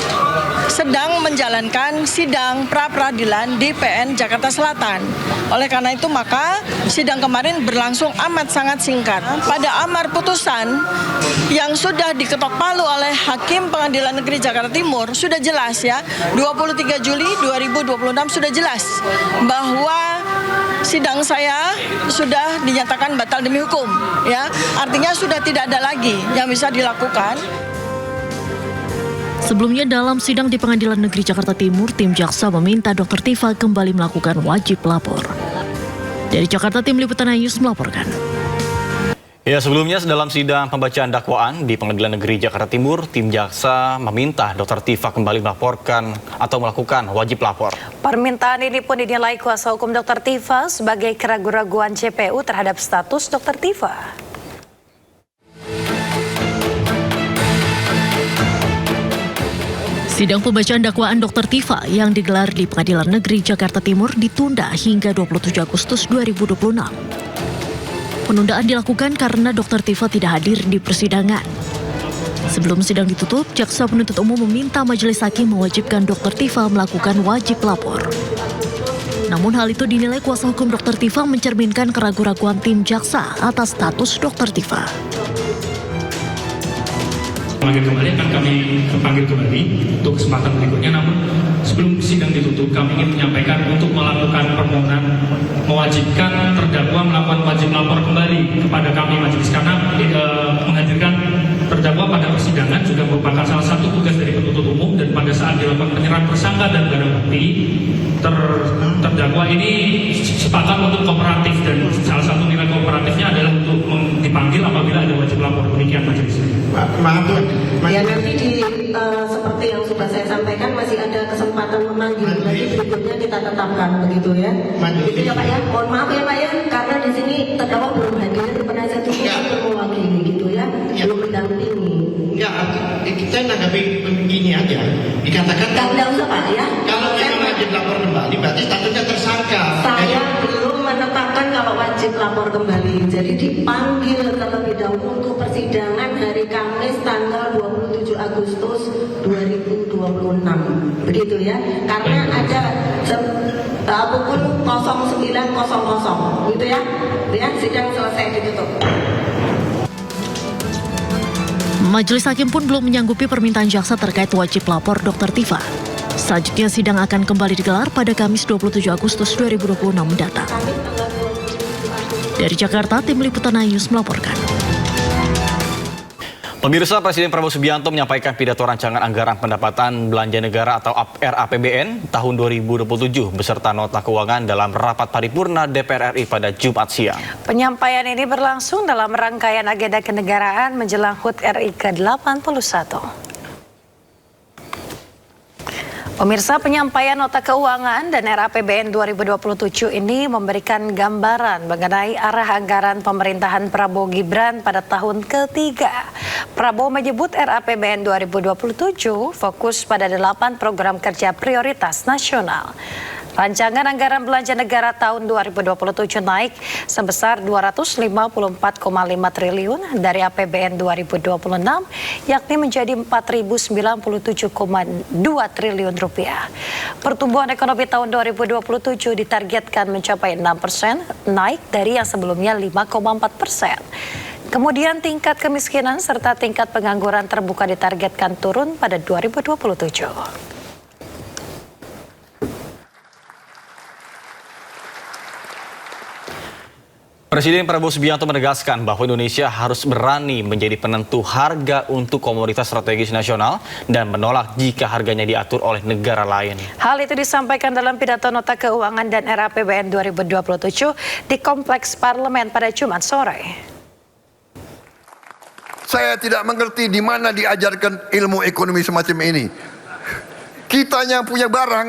sedang menjalankan sidang pra-peradilan di PN Jakarta Selatan. Oleh karena itu maka sidang kemarin berlangsung amat sangat singkat. Pada amar putusan yang sudah diketok palu oleh Hakim Pengadilan Negeri Jakarta Timur sudah jelas ya, 23 Juli 2026 sudah jelas bahwa sidang saya sudah dinyatakan batal demi hukum, ya. Artinya sudah tidak ada lagi yang bisa dilakukan. Sebelumnya dalam sidang di Pengadilan Negeri Jakarta Timur, tim jaksa meminta Dr. Tifa kembali melakukan wajib lapor. Dari Jakarta, tim Liputan iNews melaporkan. Ya, sebelumnya dalam sidang pembacaan dakwaan di Pengadilan Negeri Jakarta Timur, tim jaksa meminta Dr. Tifa kembali melaporkan atau melakukan wajib lapor. Permintaan ini pun dinilai kuasa hukum Dr. Tifa sebagai keraguan-raguan JPU terhadap status Dr. Tifa. Sidang pembacaan dakwaan Dr. Tifa yang digelar di Pengadilan Negeri Jakarta Timur ditunda hingga 27 Agustus 2026. Penundaan dilakukan karena Dr. Tifa tidak hadir di persidangan. Sebelum sidang ditutup, Jaksa Penuntut Umum meminta Majelis Hakim mewajibkan Dr. Tifa melakukan wajib lapor. Namun hal itu dinilai kuasa hukum Dr. Tifa mencerminkan keraguan-raguan tim jaksa atas status Dr. Tifa. Panggil kembali akan kami panggil kembali untuk kesempatan berikutnya. Namun sebelum sidang ditutup, kami ingin menyampaikan untuk melakukan permohonan mewajibkan terdakwa melakukan wajib lapor kembali kepada kami majelis, karena menghadirkan terdakwa pada persidangan juga merupakan salah satu tugas dari penuntut umum, dan pada saat dilakukan penyerahan tersangka dan barang bukti, terdakwa ini sepakat untuk kooperatif, dan salah satu nilai kooperatifnya adalah untuk dipanggil apabila ada wajib lapor. Demikian majelis. Maaf Tuan. Ya, nanti seperti yang sudah saya sampaikan masih ada kesempatan memanggil. Nanti berikutnya kita tetapkan begitu ya. Begitu ya Pak ya. Mohon maaf ya Pak ya, karena di sini terdakwa belum hadir, penasihat hukum belum mewakili gitu ya, belum mendampingi. Enggak, kita nanggapi begini aja. Dikatakan Enggak usah Pak ya. Kalau memang wajib lapor kembali berarti statusnya tersangka. Saya belum menetapkan kalau wajib lapor kembali. Jadi dipanggil terlebih dahulu untuk persidangan hari Kamis tanggal 27 Agustus 2026. Begitu ya. Karena ada pukul 09.00 gitu ya. Ya, sidang selesai ditutup. Majelis Hakim pun belum menyanggupi permintaan jaksa terkait wajib lapor Dr. Tifa. Selanjutnya sidang akan kembali digelar pada Kamis 27 Agustus 2026 mendatang. Dari Jakarta, tim Liputan News melaporkan. Pemirsa, Presiden Prabowo Subianto menyampaikan pidato rancangan anggaran pendapatan belanja negara atau RAPBN tahun 2027 beserta nota keuangan dalam rapat paripurna DPR RI pada Jumat siang. Penyampaian ini berlangsung dalam rangkaian agenda kenegaraan menjelang HUT RI ke-81. Pemirsa, penyampaian nota keuangan dan RAPBN 2027 ini memberikan gambaran mengenai arah anggaran pemerintahan Prabowo Gibran pada tahun ketiga. Prabowo menyebut RAPBN 2027 fokus pada 8 program kerja prioritas nasional. Rancangan anggaran belanja negara tahun 2027 naik sebesar 254,5 triliun dari APBN 2026, yakni menjadi 4.097,2 triliun rupiah. Pertumbuhan ekonomi tahun 2027 ditargetkan mencapai 6%, naik dari yang sebelumnya 5,4%. Kemudian tingkat kemiskinan serta tingkat pengangguran terbuka ditargetkan turun pada 2027. Presiden Prabowo Subianto menegaskan bahwa Indonesia harus berani menjadi penentu harga untuk komoditas strategis nasional dan menolak jika harganya diatur oleh negara lain. Hal itu disampaikan dalam pidato nota keuangan dan RAPBN 2027 di Kompleks Parlemen pada Jumat sore. Saya tidak mengerti di mana diajarkan ilmu ekonomi semacam ini. Kitanya punya barang,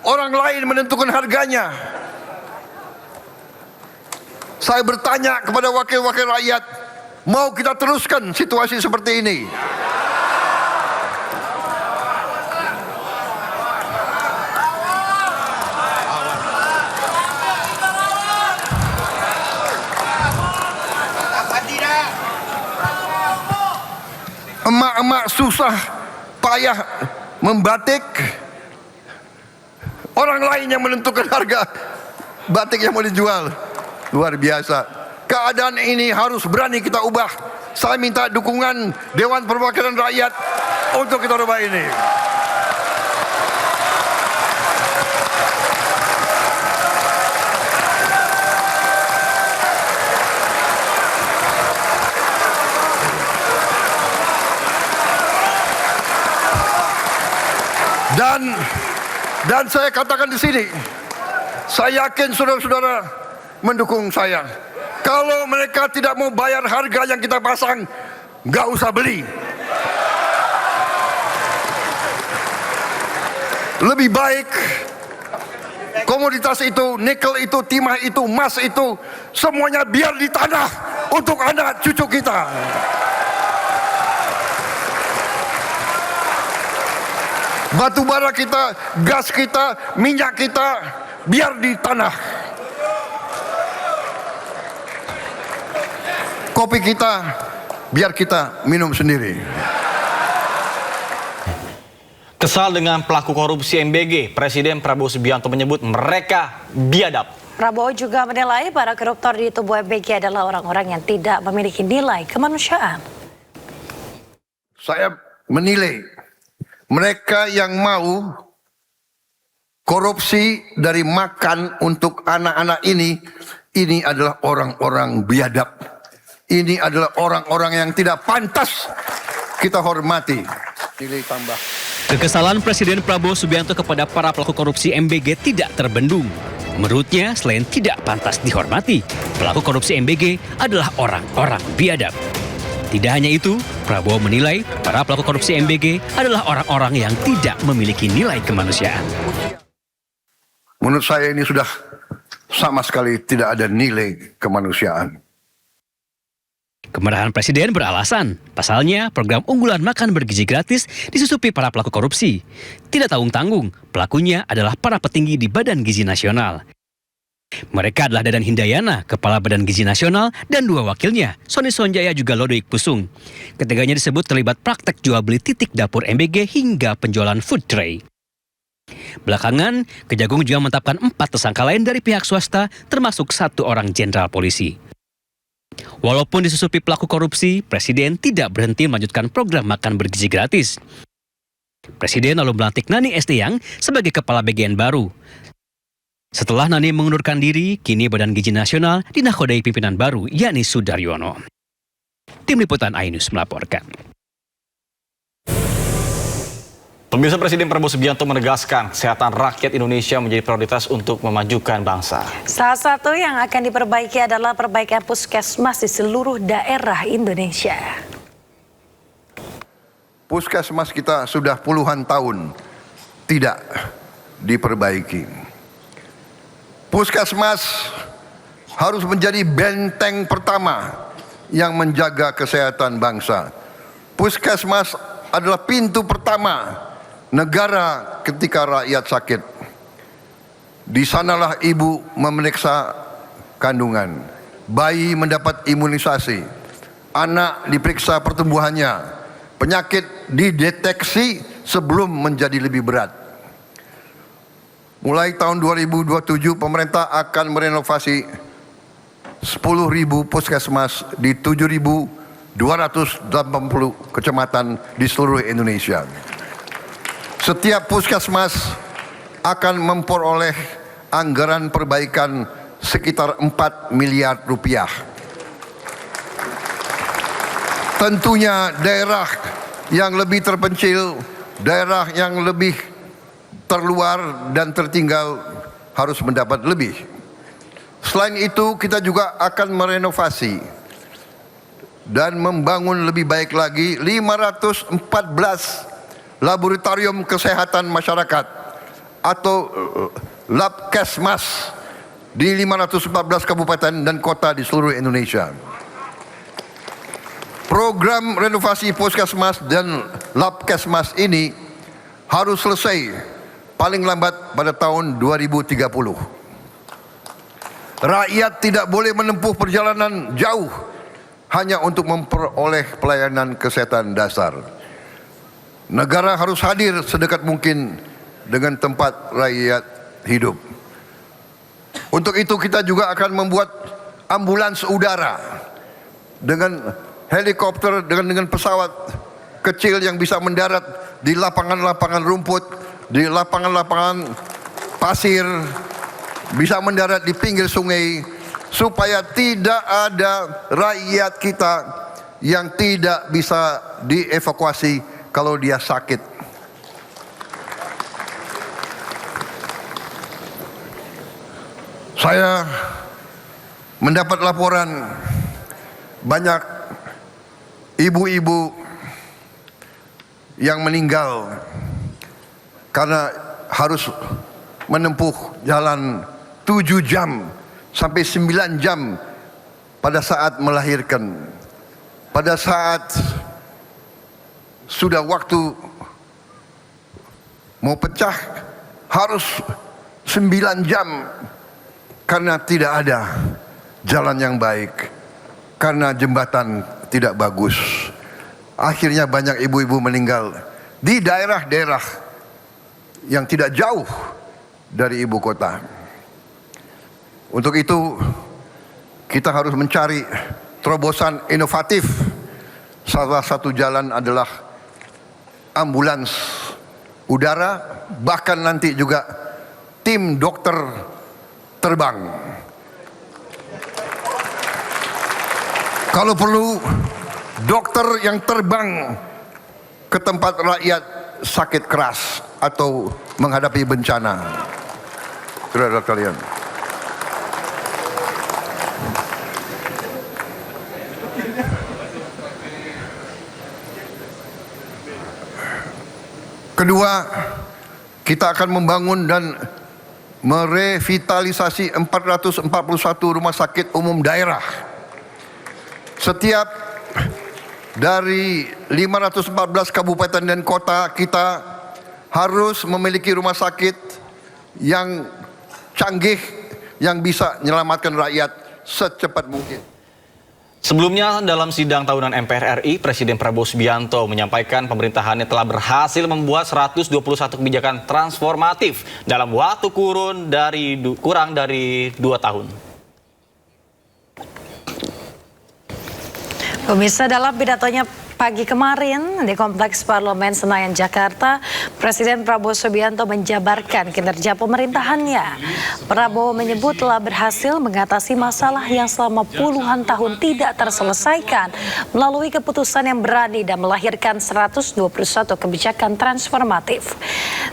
orang lain menentukan harganya. Saya bertanya kepada wakil-wakil rakyat, mau kita teruskan situasi seperti ini? Emak-emak susah payah membatik, orang lain yang menentukan harga batik yang mau dijual. Luar biasa. Keadaan ini harus berani kita ubah. Saya minta dukungan Dewan Perwakilan Rakyat untuk kita ubah ini. Dan saya katakan di sini, saya yakin saudara-saudara mendukung saya. Kalau mereka tidak mau bayar harga yang kita pasang, nggak usah beli. Lebih baik komoditas itu, nikel itu, timah itu, emas itu, semuanya biar di tanah untuk anak cucu kita. Batu bara kita, gas kita, minyak kita, biar di tanah. Kopi kita, biar kita minum sendiri. Kesal dengan pelaku korupsi MBG, Presiden Prabowo Subianto menyebut mereka biadab. Prabowo juga menilai para koruptor di tubuh MBG adalah orang-orang yang tidak memiliki nilai kemanusiaan. Saya menilai mereka yang mau korupsi dari makan untuk anak-anak ini adalah orang-orang biadab. Ini adalah orang-orang yang tidak pantas kita hormati. Nilai tambah. Kekesalan Presiden Prabowo Subianto kepada para pelaku korupsi MBG tidak terbendung. Menurutnya, selain tidak pantas dihormati, pelaku korupsi MBG adalah orang-orang biadab. Tidak hanya itu, Prabowo menilai para pelaku korupsi MBG adalah orang-orang yang tidak memiliki nilai kemanusiaan. Menurut saya ini sudah sama sekali tidak ada nilai kemanusiaan. Kemarahan Presiden beralasan, pasalnya program unggulan makan bergizi gratis disusupi para pelaku korupsi. Tidak tanggung-tanggung, pelakunya adalah para petinggi di Badan Gizi Nasional. Mereka adalah Dadan Hindayana, Kepala Badan Gizi Nasional, dan dua wakilnya, Sony Sonjaya juga Lodoik Pusung. Ketiganya disebut terlibat praktek jual beli titik dapur MBG hingga penjualan food tray. Belakangan, Kejagung juga menetapkan 4 tersangka lain dari pihak swasta, termasuk 1 orang jenderal polisi. Walaupun disusupi pelaku korupsi, Presiden tidak berhenti melanjutkan program makan bergizi gratis. Presiden lalu melantik Nani Estiang sebagai Kepala BGN baru. Setelah Nani mengundurkan diri, kini Badan Gizi Nasional dinakodai pimpinan baru, yakni Sudaryono. Tim Liputan iNews melaporkan. Pemirsa, Presiden Prabowo Subianto menegaskan kesehatan rakyat Indonesia menjadi prioritas untuk memajukan bangsa. Salah satu yang akan diperbaiki adalah perbaikan puskesmas di seluruh daerah Indonesia. Puskesmas kita sudah puluhan tahun tidak diperbaiki. Puskesmas harus menjadi benteng pertama yang menjaga kesehatan bangsa. Puskesmas adalah pintu pertama negara ketika rakyat sakit. Di sanalah ibu memeriksa kandungan, bayi mendapat imunisasi, anak diperiksa pertumbuhannya, penyakit dideteksi sebelum menjadi lebih berat. Mulai tahun 2027 pemerintah akan merenovasi 10.000 puskesmas di 7.280 kecamatan di seluruh Indonesia. Setiap puskesmas akan memperoleh anggaran perbaikan sekitar 4 miliar rupiah. Tentunya daerah yang lebih terpencil, daerah yang lebih terluar dan tertinggal harus mendapat lebih. Selain itu, kita juga akan merenovasi dan membangun lebih baik lagi 514 laboratorium kesehatan masyarakat atau Labkesmas di 514 kabupaten dan kota di seluruh Indonesia. Program renovasi puskesmas dan Labkesmas ini harus selesai paling lambat pada tahun 2030. Rakyat tidak boleh menempuh perjalanan jauh hanya untuk memperoleh pelayanan kesehatan dasar. Negara harus hadir sedekat mungkin dengan tempat rakyat hidup. Untuk itu kita juga akan membuat ambulans udara dengan helikopter, dengan pesawat kecil yang bisa mendarat di lapangan-lapangan rumput, di lapangan-lapangan pasir, bisa mendarat di pinggir sungai, supaya tidak ada rakyat kita yang tidak bisa dievakuasi kalau dia sakit. Saya mendapat laporan banyak ibu-ibu yang meninggal karena harus menempuh jalan 7 jam sampai 9 jam pada saat melahirkan. Pada saat sudah waktu mau pecah harus 9 jam karena tidak ada jalan yang baik, karena jembatan tidak bagus. Akhirnya banyak ibu-ibu meninggal di daerah-daerah yang tidak jauh dari ibu kota. Untuk itu kita harus mencari terobosan inovatif. Salah satu jalan adalah ambulans udara, bahkan nanti juga tim dokter terbang. Kalau perlu, dokter yang terbang ke tempat rakyat sakit keras atau menghadapi bencana. Saudara kalian, kedua, kita akan membangun dan merevitalisasi 441 rumah sakit umum daerah. Setiap dari 514 kabupaten dan kota kita harus memiliki rumah sakit yang canggih yang bisa menyelamatkan rakyat secepat mungkin. Sebelumnya dalam sidang tahunan MPR RI, Presiden Prabowo Subianto menyampaikan pemerintahannya telah berhasil membuat 121 kebijakan transformatif dalam waktu kurang dari 2 tahun. Pemirsa, dalam pidatonya pagi kemarin di Kompleks Parlemen Senayan, Jakarta, Presiden Prabowo Subianto menjabarkan kinerja pemerintahannya. Prabowo menyebut telah berhasil mengatasi masalah yang selama puluhan tahun tidak terselesaikan melalui keputusan yang berani dan melahirkan 121 kebijakan transformatif.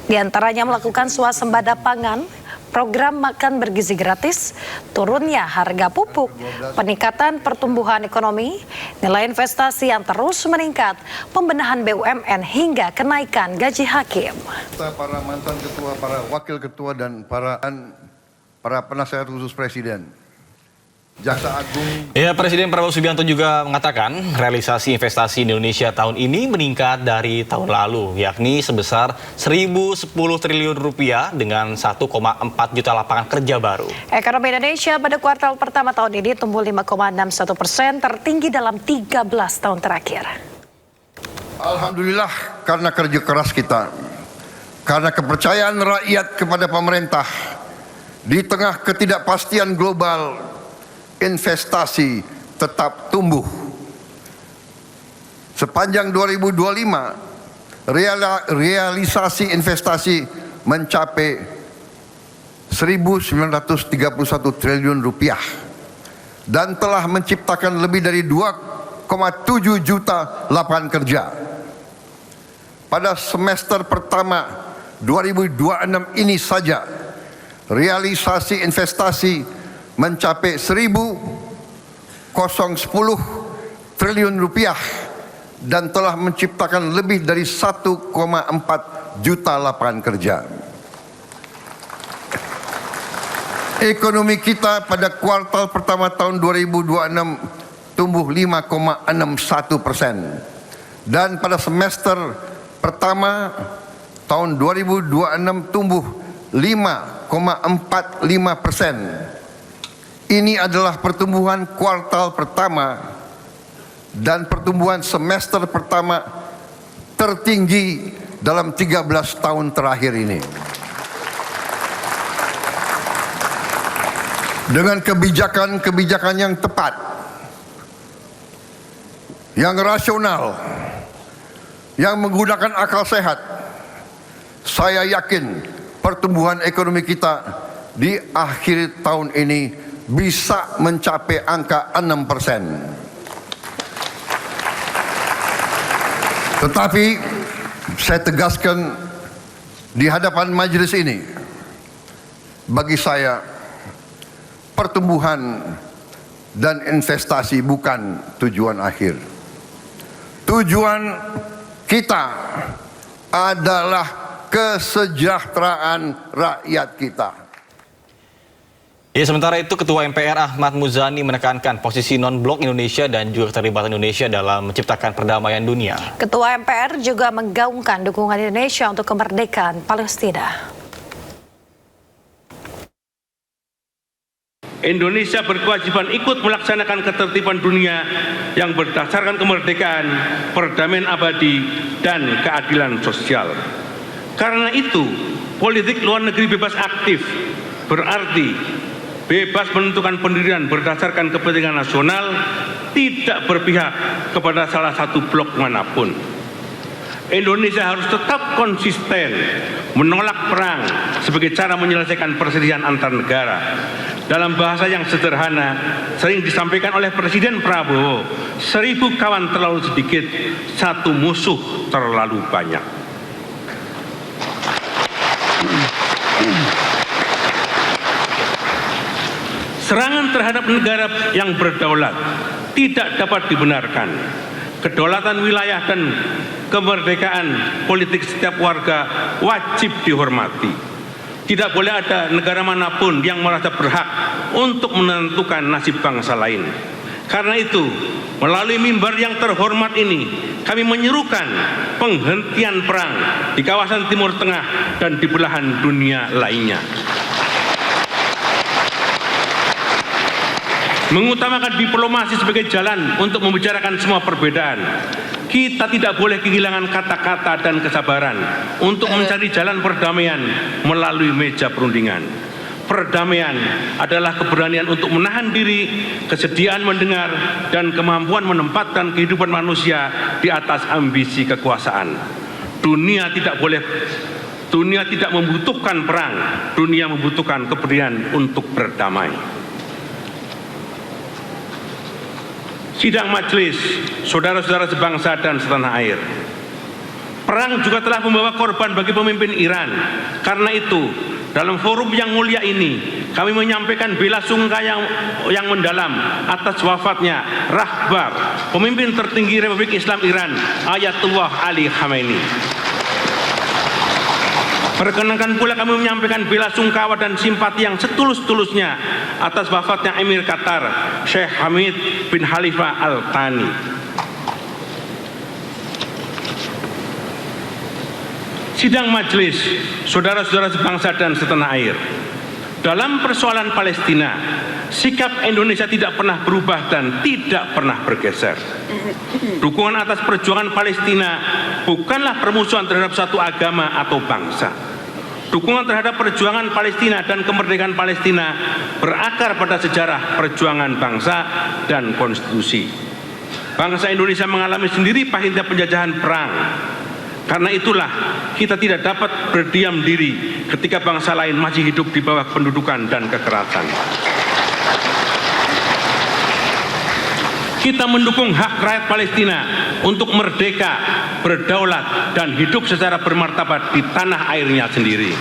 Di antaranya melakukan swasembada pangan, program makan bergizi gratis, turunnya harga pupuk, peningkatan pertumbuhan ekonomi, nilai investasi yang terus meningkat, pembenahan BUMN hingga kenaikan gaji hakim. Para mantan ketua, para wakil ketua dan para penasihat khusus presiden, Jaksa Agung. Ya, Presiden Prabowo Subianto juga mengatakan realisasi investasi Indonesia tahun ini meningkat dari tahun lalu, yakni sebesar 1.010 triliun rupiah dengan 1,4 juta lapangan kerja baru. Ekonomi Indonesia pada kuartal pertama tahun ini tumbuh 5,61%, tertinggi dalam 13 tahun terakhir. Alhamdulillah, karena kerja keras kita, karena kepercayaan rakyat kepada pemerintah, di tengah ketidakpastian global, investasi tetap tumbuh. Sepanjang 2025, realisasi investasi mencapai 1.931 triliun rupiah dan telah menciptakan lebih dari 2,7 juta lapangan kerja. Pada semester pertama 2026 ini saja, realisasi investasi mencapai 1.010 triliun rupiah dan telah menciptakan lebih dari 1,4 juta lapangan kerja. Ekonomi kita pada kuartal pertama tahun 2026 tumbuh 5,61% dan pada semester pertama tahun 2026 tumbuh 5,45%. Ini adalah pertumbuhan kuartal pertama dan pertumbuhan semester pertama tertinggi dalam 13 tahun terakhir ini. Dengan kebijakan-kebijakan yang tepat, yang rasional, yang menggunakan akal sehat, saya yakin pertumbuhan ekonomi kita di akhir tahun ini bisa mencapai angka 6%. Tetapi saya tegaskan di hadapan majelis ini, bagi saya pertumbuhan dan investasi bukan tujuan akhir. Tujuan kita adalah kesejahteraan rakyat kita. Ya, sementara itu Ketua MPR Ahmad Muzani menekankan posisi non-blok Indonesia dan juga keterlibatan Indonesia dalam menciptakan perdamaian dunia. Ketua MPR juga menggaungkan dukungan Indonesia untuk kemerdekaan Palestina. Indonesia berkewajiban ikut melaksanakan ketertiban dunia yang berdasarkan kemerdekaan, perdamaian abadi, dan keadilan sosial. Karena itu, politik luar negeri bebas aktif berarti bebas menentukan pendirian berdasarkan kepentingan nasional, tidak berpihak kepada salah satu blok manapun. Indonesia harus tetap konsisten menolak perang sebagai cara menyelesaikan perselisihan antar negara. Dalam bahasa yang sederhana, sering disampaikan oleh Presiden Prabowo, 1000 kawan terlalu sedikit, 1 musuh terlalu banyak. Serangan terhadap negara yang berdaulat tidak dapat dibenarkan. Kedaulatan wilayah dan kemerdekaan politik setiap warga wajib dihormati. Tidak boleh ada negara manapun yang merasa berhak untuk menentukan nasib bangsa lain. Karena itu, melalui mimbar yang terhormat ini, kami menyerukan penghentian perang di kawasan Timur Tengah dan di belahan dunia lainnya. Mengutamakan diplomasi sebagai jalan untuk membicarakan semua perbedaan. Kita tidak boleh kehilangan kata-kata dan kesabaran untuk mencari jalan perdamaian melalui meja perundingan. Perdamaian adalah keberanian untuk menahan diri, kesediaan mendengar, dan kemampuan menempatkan kehidupan manusia di atas ambisi kekuasaan. Dunia tidak membutuhkan perang, dunia membutuhkan keberanian untuk berdamai. Sidang majelis, saudara-saudara sebangsa dan setanah air. Perang juga telah membawa korban bagi pemimpin Iran. Karena itu, dalam forum yang mulia ini, kami menyampaikan bela sungkawa yang mendalam atas wafatnya Rahbar, pemimpin tertinggi Republik Islam Iran, Ayatullah Ali Khamenei. Perkenankan pula kami menyampaikan bela sungkawa dan simpati yang setulus-tulusnya atas wafatnya Emir Qatar, Sheikh Hamid bin Khalifa Al Thani. Sidang majelis, saudara-saudara sebangsa dan setanah air. Dalam persoalan Palestina, sikap Indonesia tidak pernah berubah dan tidak pernah bergeser. Dukungan atas perjuangan Palestina bukanlah permusuhan terhadap satu agama atau bangsa. Dukungan terhadap perjuangan Palestina dan kemerdekaan Palestina berakar pada sejarah perjuangan bangsa dan konstitusi. Bangsa Indonesia mengalami sendiri pahitnya penjajahan perang. Karena itulah kita tidak dapat berdiam diri ketika bangsa lain masih hidup di bawah pendudukan dan kekerasan. Kita mendukung hak rakyat Palestina untuk merdeka, berdaulat, dan hidup secara bermartabat di tanah airnya sendiri.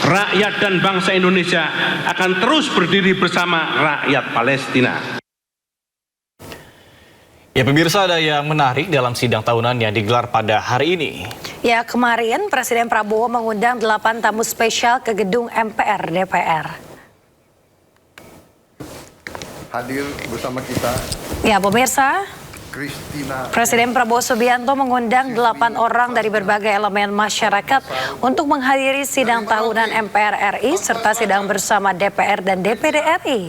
Rakyat dan bangsa Indonesia akan terus berdiri bersama rakyat Palestina. Ya, pemirsa, ada yang menarik dalam sidang tahunan yang digelar pada hari ini. Ya, kemarin Presiden Prabowo mengundang 8 tamu spesial ke gedung MPR DPR. Hadir bersama kita. Ya, pemirsa, Kristina. Presiden Prabowo Subianto mengundang 8 orang dari berbagai elemen masyarakat untuk menghadiri sidang tahunan MPR RI serta sidang bersama DPR dan DPD RI.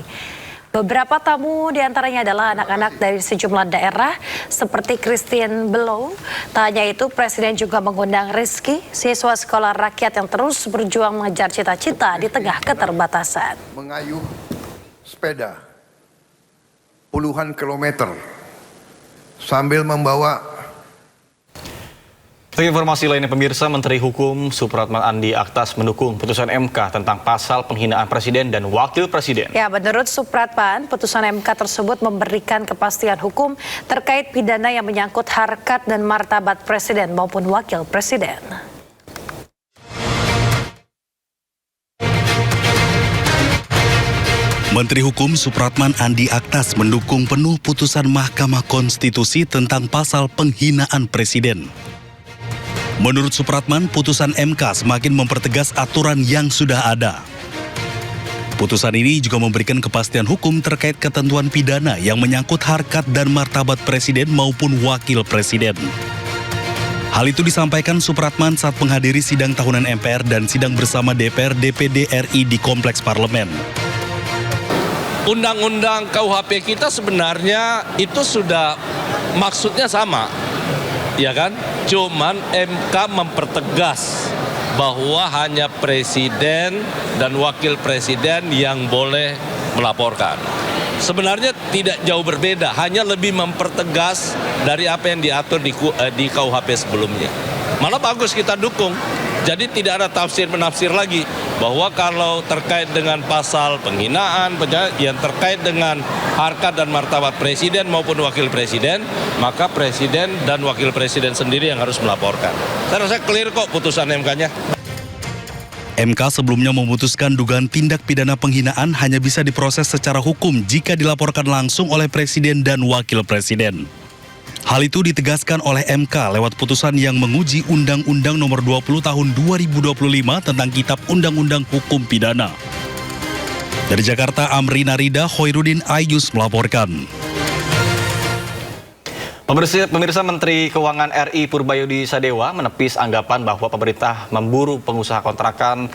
Beberapa tamu diantaranya adalah anak-anak dari sejumlah daerah seperti Christine Below. Tak hanya itu, Presiden juga mengundang Rizky, siswa sekolah rakyat yang terus berjuang mengejar cita-cita di tengah keterbatasan. Mengayuh sepeda puluhan kilometer sambil membawa. Informasi lainnya, pemirsa, Menteri Hukum Supratman Andi Aktas mendukung putusan MK tentang pasal penghinaan Presiden dan Wakil Presiden. Ya, menurut Supratman, putusan MK tersebut memberikan kepastian hukum terkait pidana yang menyangkut harkat dan martabat Presiden maupun Wakil Presiden. Menteri Hukum Supratman Andi Aktas mendukung penuh putusan Mahkamah Konstitusi tentang pasal penghinaan presiden. Menurut Supratman, putusan MK semakin mempertegas aturan yang sudah ada. Putusan ini juga memberikan kepastian hukum terkait ketentuan pidana yang menyangkut harkat dan martabat presiden maupun wakil presiden. Hal itu disampaikan Supratman saat menghadiri sidang tahunan MPR dan sidang bersama DPR DPD RI di Kompleks Parlemen. Undang-undang KUHP kita sebenarnya itu sudah maksudnya sama, ya kan? Cuman MK mempertegas bahwa hanya presiden dan wakil presiden yang boleh melaporkan. Sebenarnya tidak jauh berbeda, hanya lebih mempertegas dari apa yang diatur di KUHP sebelumnya. Malah bagus, kita dukung. Jadi tidak ada tafsir-menafsir lagi bahwa kalau terkait dengan pasal penghinaan, yang terkait dengan harkat dan martabat presiden maupun wakil presiden, maka presiden dan wakil presiden sendiri yang harus melaporkan. Saya rasa clear kok putusan MK-nya. MK sebelumnya memutuskan dugaan tindak pidana penghinaan hanya bisa diproses secara hukum jika dilaporkan langsung oleh presiden dan wakil presiden. Hal itu ditegaskan oleh MK lewat putusan yang menguji Undang-Undang Nomor 20 Tahun 2025 tentang Kitab Undang-Undang Hukum Pidana. Dari Jakarta, Amri Narida, Hoirudin Ayus melaporkan. Pemirsa, Menteri Keuangan RI Purbayudi Sadewa menepis anggapan bahwa pemerintah memburu pengusaha kontrakan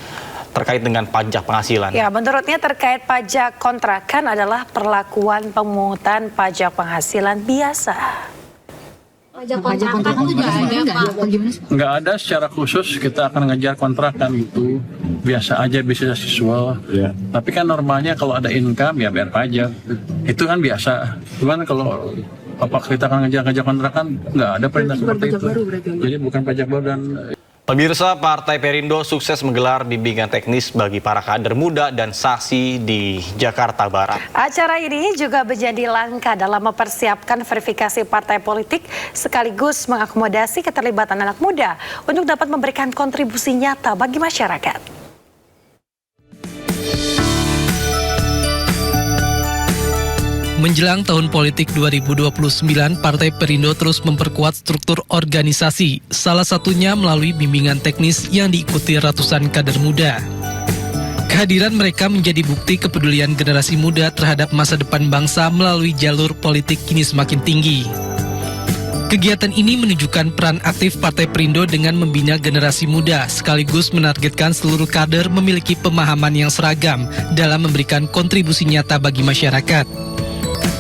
terkait dengan pajak penghasilan. Ya, menurutnya terkait pajak kontrakan adalah perlakuan pemungutan pajak penghasilan biasa. Pajak kontrakan itu nggak ada, Pak? Nggak ada secara khusus kita akan ngejar kontrakan gitu. Biasa aja, bisa siswa. Ya. Tapi kan normalnya kalau ada income ya bayar pajak. Itu kan biasa. Cuman kalau kita akan ngejar kontrakan, nggak ada perintah seperti itu. Jadi bukan pajak baru. Dan Pemirsa, Partai Perindo sukses menggelar bimbingan teknis bagi para kader muda dan saksi di Jakarta Barat. Acara ini juga menjadi langkah dalam mempersiapkan verifikasi partai politik sekaligus mengakomodasi keterlibatan anak muda untuk dapat memberikan kontribusi nyata bagi masyarakat. Menjelang tahun politik 2029, Partai Perindo terus memperkuat struktur organisasi, salah satunya melalui bimbingan teknis yang diikuti ratusan kader muda. Kehadiran mereka menjadi bukti kepedulian generasi muda terhadap masa depan bangsa melalui jalur politik kini semakin tinggi. Kegiatan ini menunjukkan peran aktif Partai Perindo dengan membina generasi muda, sekaligus menargetkan seluruh kader memiliki pemahaman yang seragam dalam memberikan kontribusi nyata bagi masyarakat.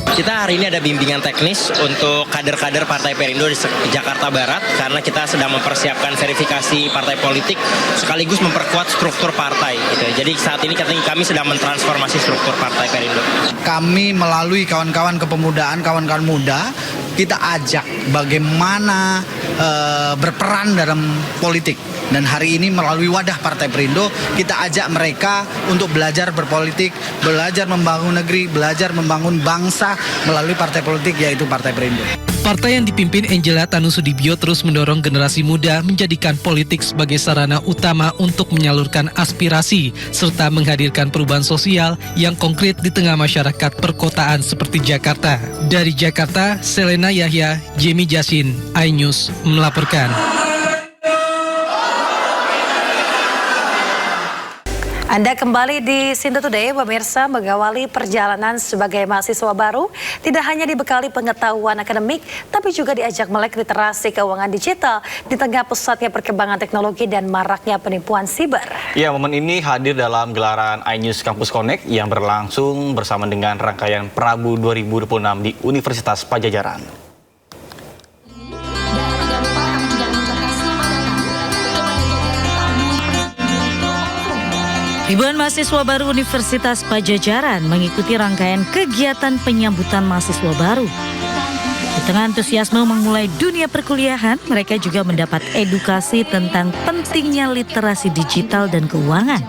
Kita hari ini ada bimbingan teknis untuk kader-kader Partai Perindo di Jakarta Barat karena kita sedang mempersiapkan verifikasi partai politik sekaligus memperkuat struktur partai gitu. Jadi saat ini kami sedang mentransformasi struktur Partai Perindo. Kami melalui kawan-kawan kepemudaan, kawan-kawan muda, kita ajak bagaimana berperan dalam politik. Dan hari ini melalui wadah Partai Perindo, kita ajak mereka untuk belajar berpolitik, belajar membangun negeri, belajar membangun bangsa melalui partai politik, yaitu Partai Perindo. Partai yang dipimpin Angela Tanusudibio terus mendorong generasi muda menjadikan politik sebagai sarana utama untuk menyalurkan aspirasi, serta menghadirkan perubahan sosial yang konkret di tengah masyarakat perkotaan seperti Jakarta. Dari Jakarta, Selena Yahya, Jemi Jasin, iNews melaporkan. Anda kembali di Sindu Today, pemirsa. Mengawali perjalanan sebagai mahasiswa baru tidak hanya dibekali pengetahuan akademik, tapi juga diajak melek literasi keuangan digital di tengah pesatnya perkembangan teknologi dan maraknya penipuan siber. Ya, momen ini hadir dalam gelaran iNews Campus Connect yang berlangsung bersama dengan rangkaian Prabu 2026 di Universitas Padjadjaran. Ribuan mahasiswa baru Universitas Padjadjaran mengikuti rangkaian kegiatan penyambutan mahasiswa baru. Di tengah antusiasme memulai dunia perkuliahan, mereka juga mendapat edukasi tentang pentingnya literasi digital dan keuangan.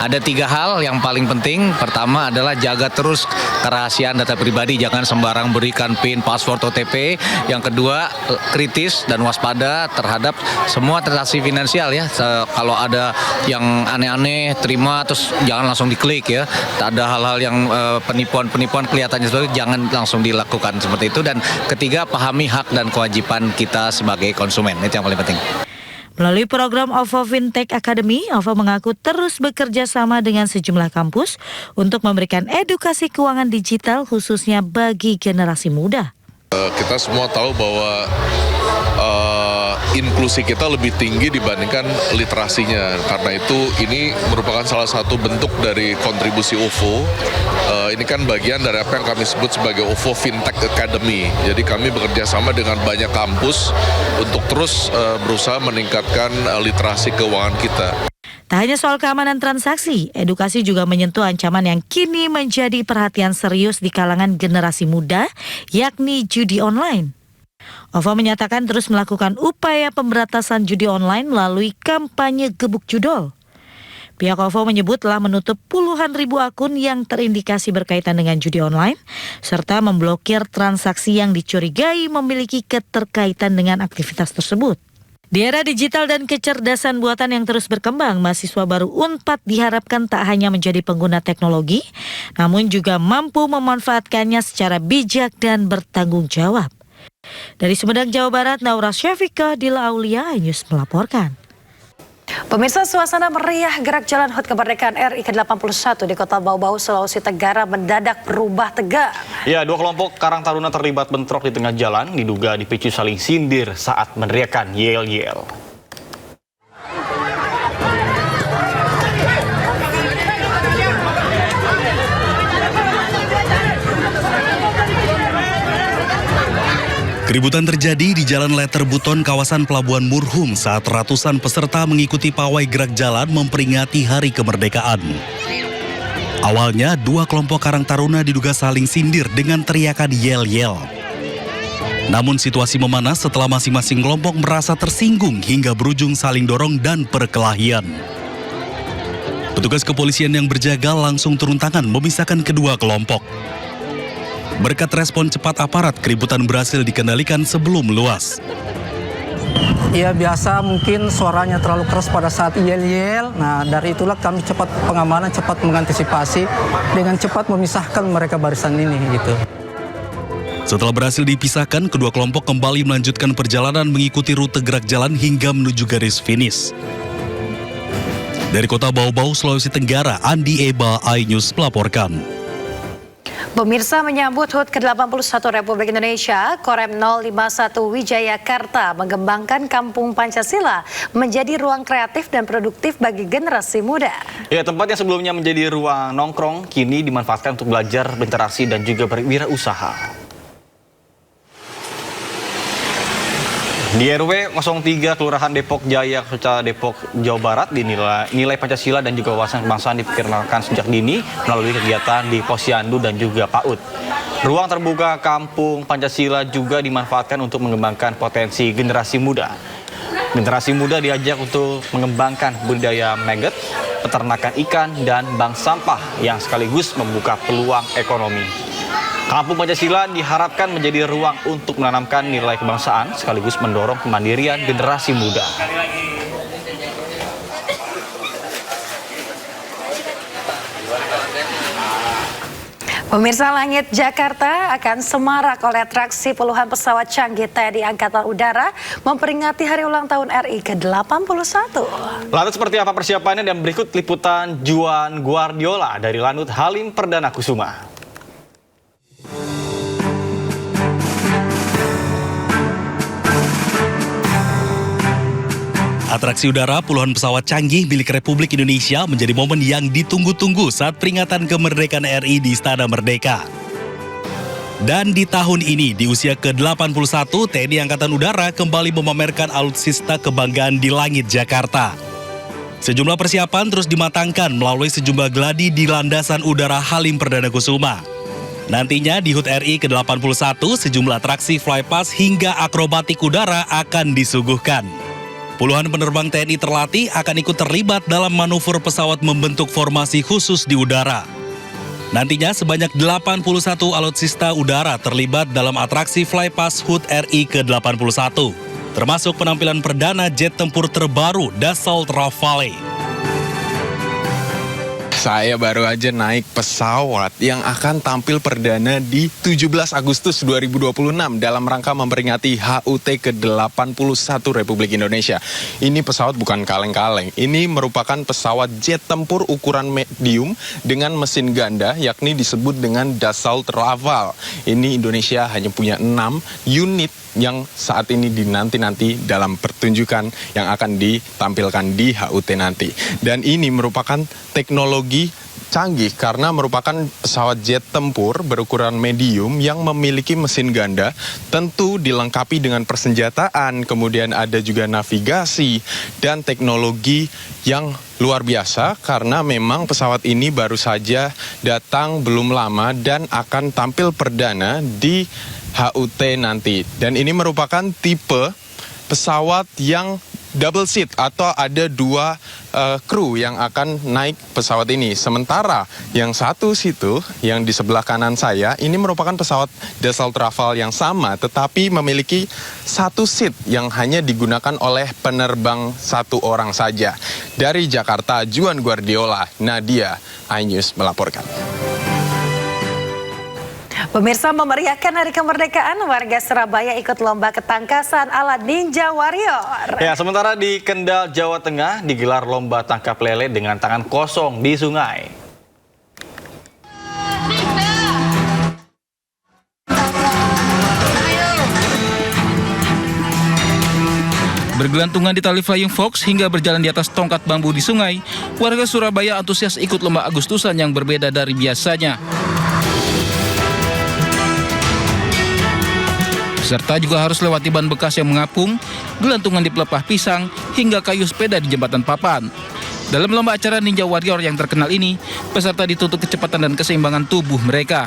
Ada 3 hal yang paling penting. Pertama adalah jaga terus kerahasiaan data pribadi, jangan sembarang berikan PIN, password, OTP. Yang kedua, kritis dan waspada terhadap semua transaksi finansial ya. Kalau ada yang aneh-aneh, terima terus jangan langsung diklik ya. Ada hal-hal yang penipuan-penipuan kelihatannya seperti itu, jangan langsung dilakukan seperti itu. Dan ketiga, pahami hak dan kewajiban kita sebagai konsumen. Itu yang paling penting. Melalui program OVO Fintech Academy, OVO mengaku terus bekerja sama dengan sejumlah kampus untuk memberikan edukasi keuangan digital khususnya bagi generasi muda. Kita semua tahu bahwa inklusi kita lebih tinggi dibandingkan literasinya. Karena itu ini merupakan salah satu bentuk dari kontribusi OVO. Ini kan bagian dari apa yang kami sebut sebagai OVO Fintech Academy. Jadi kami bekerja sama dengan banyak kampus untuk terus berusaha meningkatkan literasi keuangan kita. Tak hanya soal keamanan transaksi, edukasi juga menyentuh ancaman yang kini menjadi perhatian serius di kalangan generasi muda, yakni judi online. OVO menyatakan terus melakukan upaya pemberantasan judi online melalui kampanye Gebuk Judol. Pihak OVO menyebut telah menutup puluhan ribu akun yang terindikasi berkaitan dengan judi online, serta memblokir transaksi yang dicurigai memiliki keterkaitan dengan aktivitas tersebut. Di era digital dan kecerdasan buatan yang terus berkembang, mahasiswa baru Unpad diharapkan tak hanya menjadi pengguna teknologi, namun juga mampu memanfaatkannya secara bijak dan bertanggung jawab. Dari Sumedang, Jawa Barat, Naura Syafika, Dila Aulia, News melaporkan. Pemirsa, suasana meriah gerak jalan HUT Kemerdekaan RI ke-81 di Kota Bau-Bau, Sulawesi Tenggara mendadak berubah tegang. Ya, 2 kelompok Karang Taruna terlibat bentrok di tengah jalan, diduga dipicu saling sindir saat meneriakkan yel-yel. Keributan terjadi di Jalan Leter Buton, kawasan Pelabuhan Murhum saat ratusan peserta mengikuti pawai gerak jalan memperingati Hari Kemerdekaan. Awalnya, 2 kelompok Karang Taruna diduga saling sindir dengan teriakan yel-yel. Namun situasi memanas setelah masing-masing kelompok merasa tersinggung hingga berujung saling dorong dan perkelahian. Petugas kepolisian yang berjaga langsung turun tangan memisahkan kedua kelompok. Berkat respon cepat aparat, keributan berhasil dikendalikan sebelum meluas. Ya biasa mungkin suaranya terlalu keras pada saat yel-yel. Nah dari itulah kami cepat pengamanan, cepat mengantisipasi dengan cepat memisahkan mereka barisan ini gitu. Setelah berhasil dipisahkan, kedua kelompok kembali melanjutkan perjalanan mengikuti rute gerak jalan hingga menuju garis finish. Dari Kota Bau-Bau, Sulawesi Tenggara, Andi Eba, iNews melaporkan. Pemirsa, menyambut HUT ke-81 Republik Indonesia, Korem 051 Wijayakarta mengembangkan Kampung Pancasila menjadi ruang kreatif dan produktif bagi generasi muda. Ya, tempat yang sebelumnya menjadi ruang nongkrong kini dimanfaatkan untuk belajar, berinteraksi dan juga berwirausaha. Di RW 03 Kelurahan Depok Jaya, Kota Depok, Jawa Barat, nilai Pancasila dan juga wawasan kebangsaan diperkenalkan sejak dini melalui kegiatan di Posyandu dan juga PAUD. Ruang terbuka Kampung Pancasila juga dimanfaatkan untuk mengembangkan potensi generasi muda. Generasi muda diajak untuk mengembangkan budidaya maggot, peternakan ikan, dan bank sampah yang sekaligus membuka peluang ekonomi. Kampung Pancasila diharapkan menjadi ruang untuk menanamkan nilai kebangsaan sekaligus mendorong kemandirian generasi muda. Pemirsa, langit Jakarta akan semarak oleh atraksi puluhan pesawat canggih TNI Angkatan Udara memperingati hari ulang tahun RI ke-81. Lalu seperti apa persiapannya, dan berikut liputan Juan Guardiola dari Lanut Halim Perdana Kusuma. Atraksi udara puluhan pesawat canggih milik Republik Indonesia menjadi momen yang ditunggu-tunggu saat peringatan kemerdekaan RI di Istana Merdeka. Dan di tahun ini, di usia ke-81, TNI Angkatan Udara kembali memamerkan alutsista kebanggaan di langit Jakarta. Sejumlah persiapan terus dimatangkan melalui sejumlah gladi di landasan udara Halim Perdana Kusuma. Nantinya di HUT RI ke-81, sejumlah atraksi flypass hingga akrobatik udara akan disuguhkan. Puluhan penerbang TNI terlatih akan ikut terlibat dalam manuver pesawat membentuk formasi khusus di udara. Nantinya sebanyak 81 alutsista udara terlibat dalam atraksi Flypast HUT RI ke-81, termasuk penampilan perdana jet tempur terbaru Dassault Rafale. Saya baru aja naik pesawat yang akan tampil perdana di 17 Agustus 2026 dalam rangka memperingati HUT ke-81 Republik Indonesia. Ini pesawat bukan kaleng-kaleng. Ini merupakan pesawat jet tempur ukuran medium dengan mesin ganda, yakni disebut dengan Dassault Rafale. Ini Indonesia hanya punya 6 unit yang saat ini dinanti-nanti dalam pertunjukan yang akan ditampilkan di HUT nanti. Dan ini merupakan teknologi canggih karena merupakan pesawat jet tempur berukuran medium yang memiliki mesin ganda, tentu dilengkapi dengan persenjataan, kemudian ada juga navigasi dan teknologi yang luar biasa karena memang pesawat ini baru saja datang belum lama dan akan tampil perdana di HUT nanti. Dan ini merupakan tipe pesawat yang double seat atau ada 2 kru yang akan naik pesawat ini. Sementara yang satu situ yang di sebelah kanan saya ini merupakan pesawat Dassault Rafale yang sama tetapi memiliki 1 seat yang hanya digunakan oleh penerbang 1 orang saja. Dari Jakarta, Juan Guardiola, Nadia, iNews melaporkan. Pemirsa, memeriahkan Hari Kemerdekaan, warga Surabaya ikut lomba ketangkasan ala Ninja Warrior. Ya, sementara di Kendal, Jawa Tengah digelar lomba tangkap lele dengan tangan kosong di sungai. Bergelantungan di tali flying fox hingga berjalan di atas tongkat bambu di sungai, warga Surabaya antusias ikut lomba Agustusan yang berbeda dari biasanya. Peserta juga harus lewati ban bekas yang mengapung, gelantungan di pelepah pisang, hingga kayu sepeda di jembatan papan. Dalam lomba acara Ninja Warrior yang terkenal ini, peserta dituntut kecepatan dan keseimbangan tubuh mereka.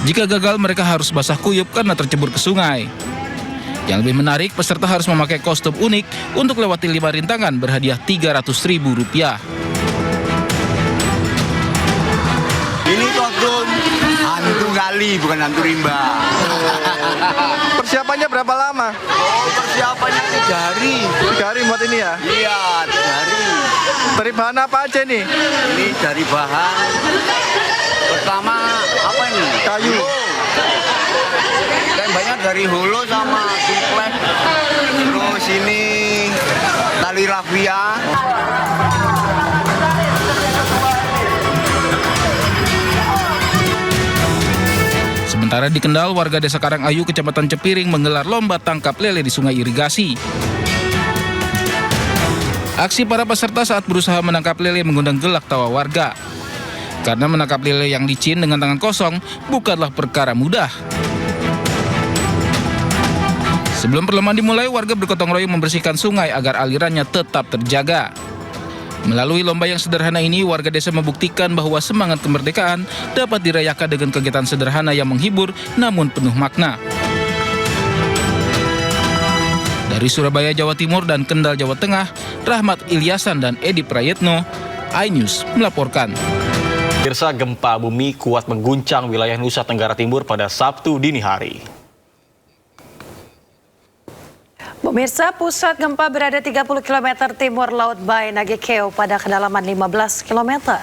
Jika gagal, mereka harus basah kuyup karena tercebur ke sungai. Yang lebih menarik, peserta harus memakai kostum unik untuk lewati 5 rintangan berhadiah Rp300.000. Ini kostum hantu kali, bukan hantu rimba. Persiapannya berapa lama? Persiapannya 3 hari. 3 hari buat ini ya? Iya, 3 hari. Dari bahan apa aja nih? Ini dari bahan pertama apa ini? Kayu. Tembaknya dari holo sama suplek. Terus ini tali rafia. Sementara di Kendal, warga Desa Karangayu, Kecamatan Cepiring menggelar lomba tangkap lele di sungai irigasi. Aksi para peserta saat berusaha menangkap lele mengundang gelak tawa warga. Karena menangkap lele yang licin dengan tangan kosong bukanlah perkara mudah. Sebelum perlombaan dimulai, warga bergotong royong membersihkan sungai agar alirannya tetap terjaga. Melalui lomba yang sederhana ini, warga desa membuktikan bahwa semangat kemerdekaan dapat dirayakan dengan kegiatan sederhana yang menghibur namun penuh makna. Dari Surabaya, Jawa Timur dan Kendal, Jawa Tengah, Rahmat Ilyasan dan Edi Prayetno, iNews melaporkan. Pemirsa, gempa bumi kuat mengguncang wilayah Nusa Tenggara Timur pada Sabtu dini hari. Pemirsa, pusat gempa berada 30 km timur Laut Bay Nagekeo pada kedalaman 15 km.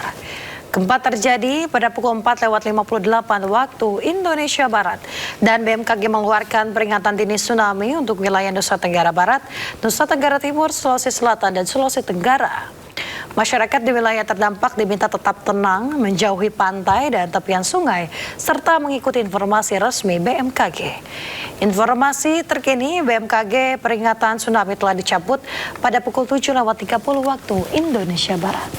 Gempa terjadi pada pukul 4:58 waktu Indonesia Barat. Dan BMKG mengeluarkan peringatan dini tsunami untuk wilayah Nusa Tenggara Barat, Nusa Tenggara Timur, Sulawesi Selatan, dan Sulawesi Tenggara. Masyarakat di wilayah terdampak diminta tetap tenang, menjauhi pantai dan tepian sungai, serta mengikuti informasi resmi BMKG. Informasi terkini BMKG peringatan tsunami telah dicabut pada pukul 7:30 waktu Indonesia Barat.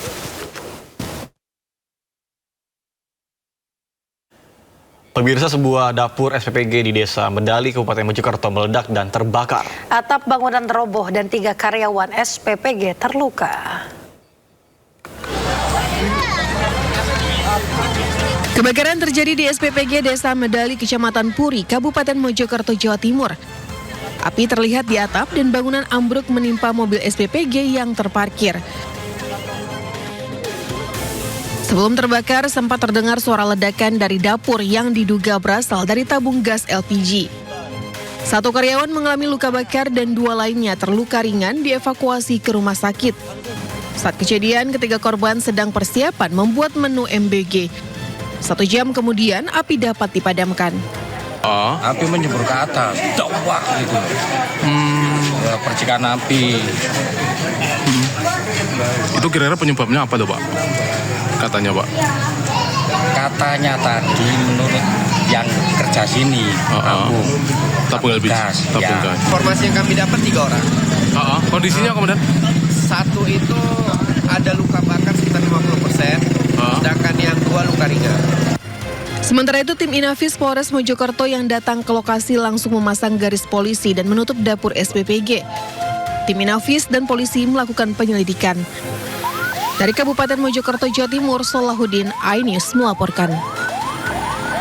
Pemirsa, sebuah dapur SPPG di Desa Medali, Kabupaten Mojokerto meledak dan terbakar. Atap bangunan roboh dan 3 karyawan SPPG terluka. Kebakaran terjadi di SPPG Desa Medali, Kecamatan Puri, Kabupaten Mojokerto, Jawa Timur. Api terlihat di atap dan bangunan ambruk menimpa mobil SPPG yang terparkir. Sebelum terbakar, sempat terdengar suara ledakan dari dapur yang diduga berasal dari tabung gas LPG. 1 karyawan mengalami luka bakar dan 2 lainnya terluka ringan dievakuasi ke rumah sakit. Saat kejadian, ketiga korban sedang persiapan membuat menu MBG. 1 jam kemudian, api dapat dipadamkan. Api menjebur ke atas, wah gitu. Percikan api. Itu kira-kira penyebabnya apa tuh Pak? Katanya Pak? Katanya tadi menurut yang kerja sini, tabung LPG, tabung gas. Informasi yang kami dapat 3 orang. Kondisinya kemudian? 1 itu ada luka bakar sekitar 50%, sedangkan yang 2 luka ringan. Sementara itu, tim Inafis Polres Mojokerto yang datang ke lokasi langsung memasang garis polisi dan menutup dapur SPPG. Tim Inafis dan polisi melakukan penyelidikan. Dari Kabupaten Mojokerto, Jawa Timur, Solahuddin, iNews melaporkan.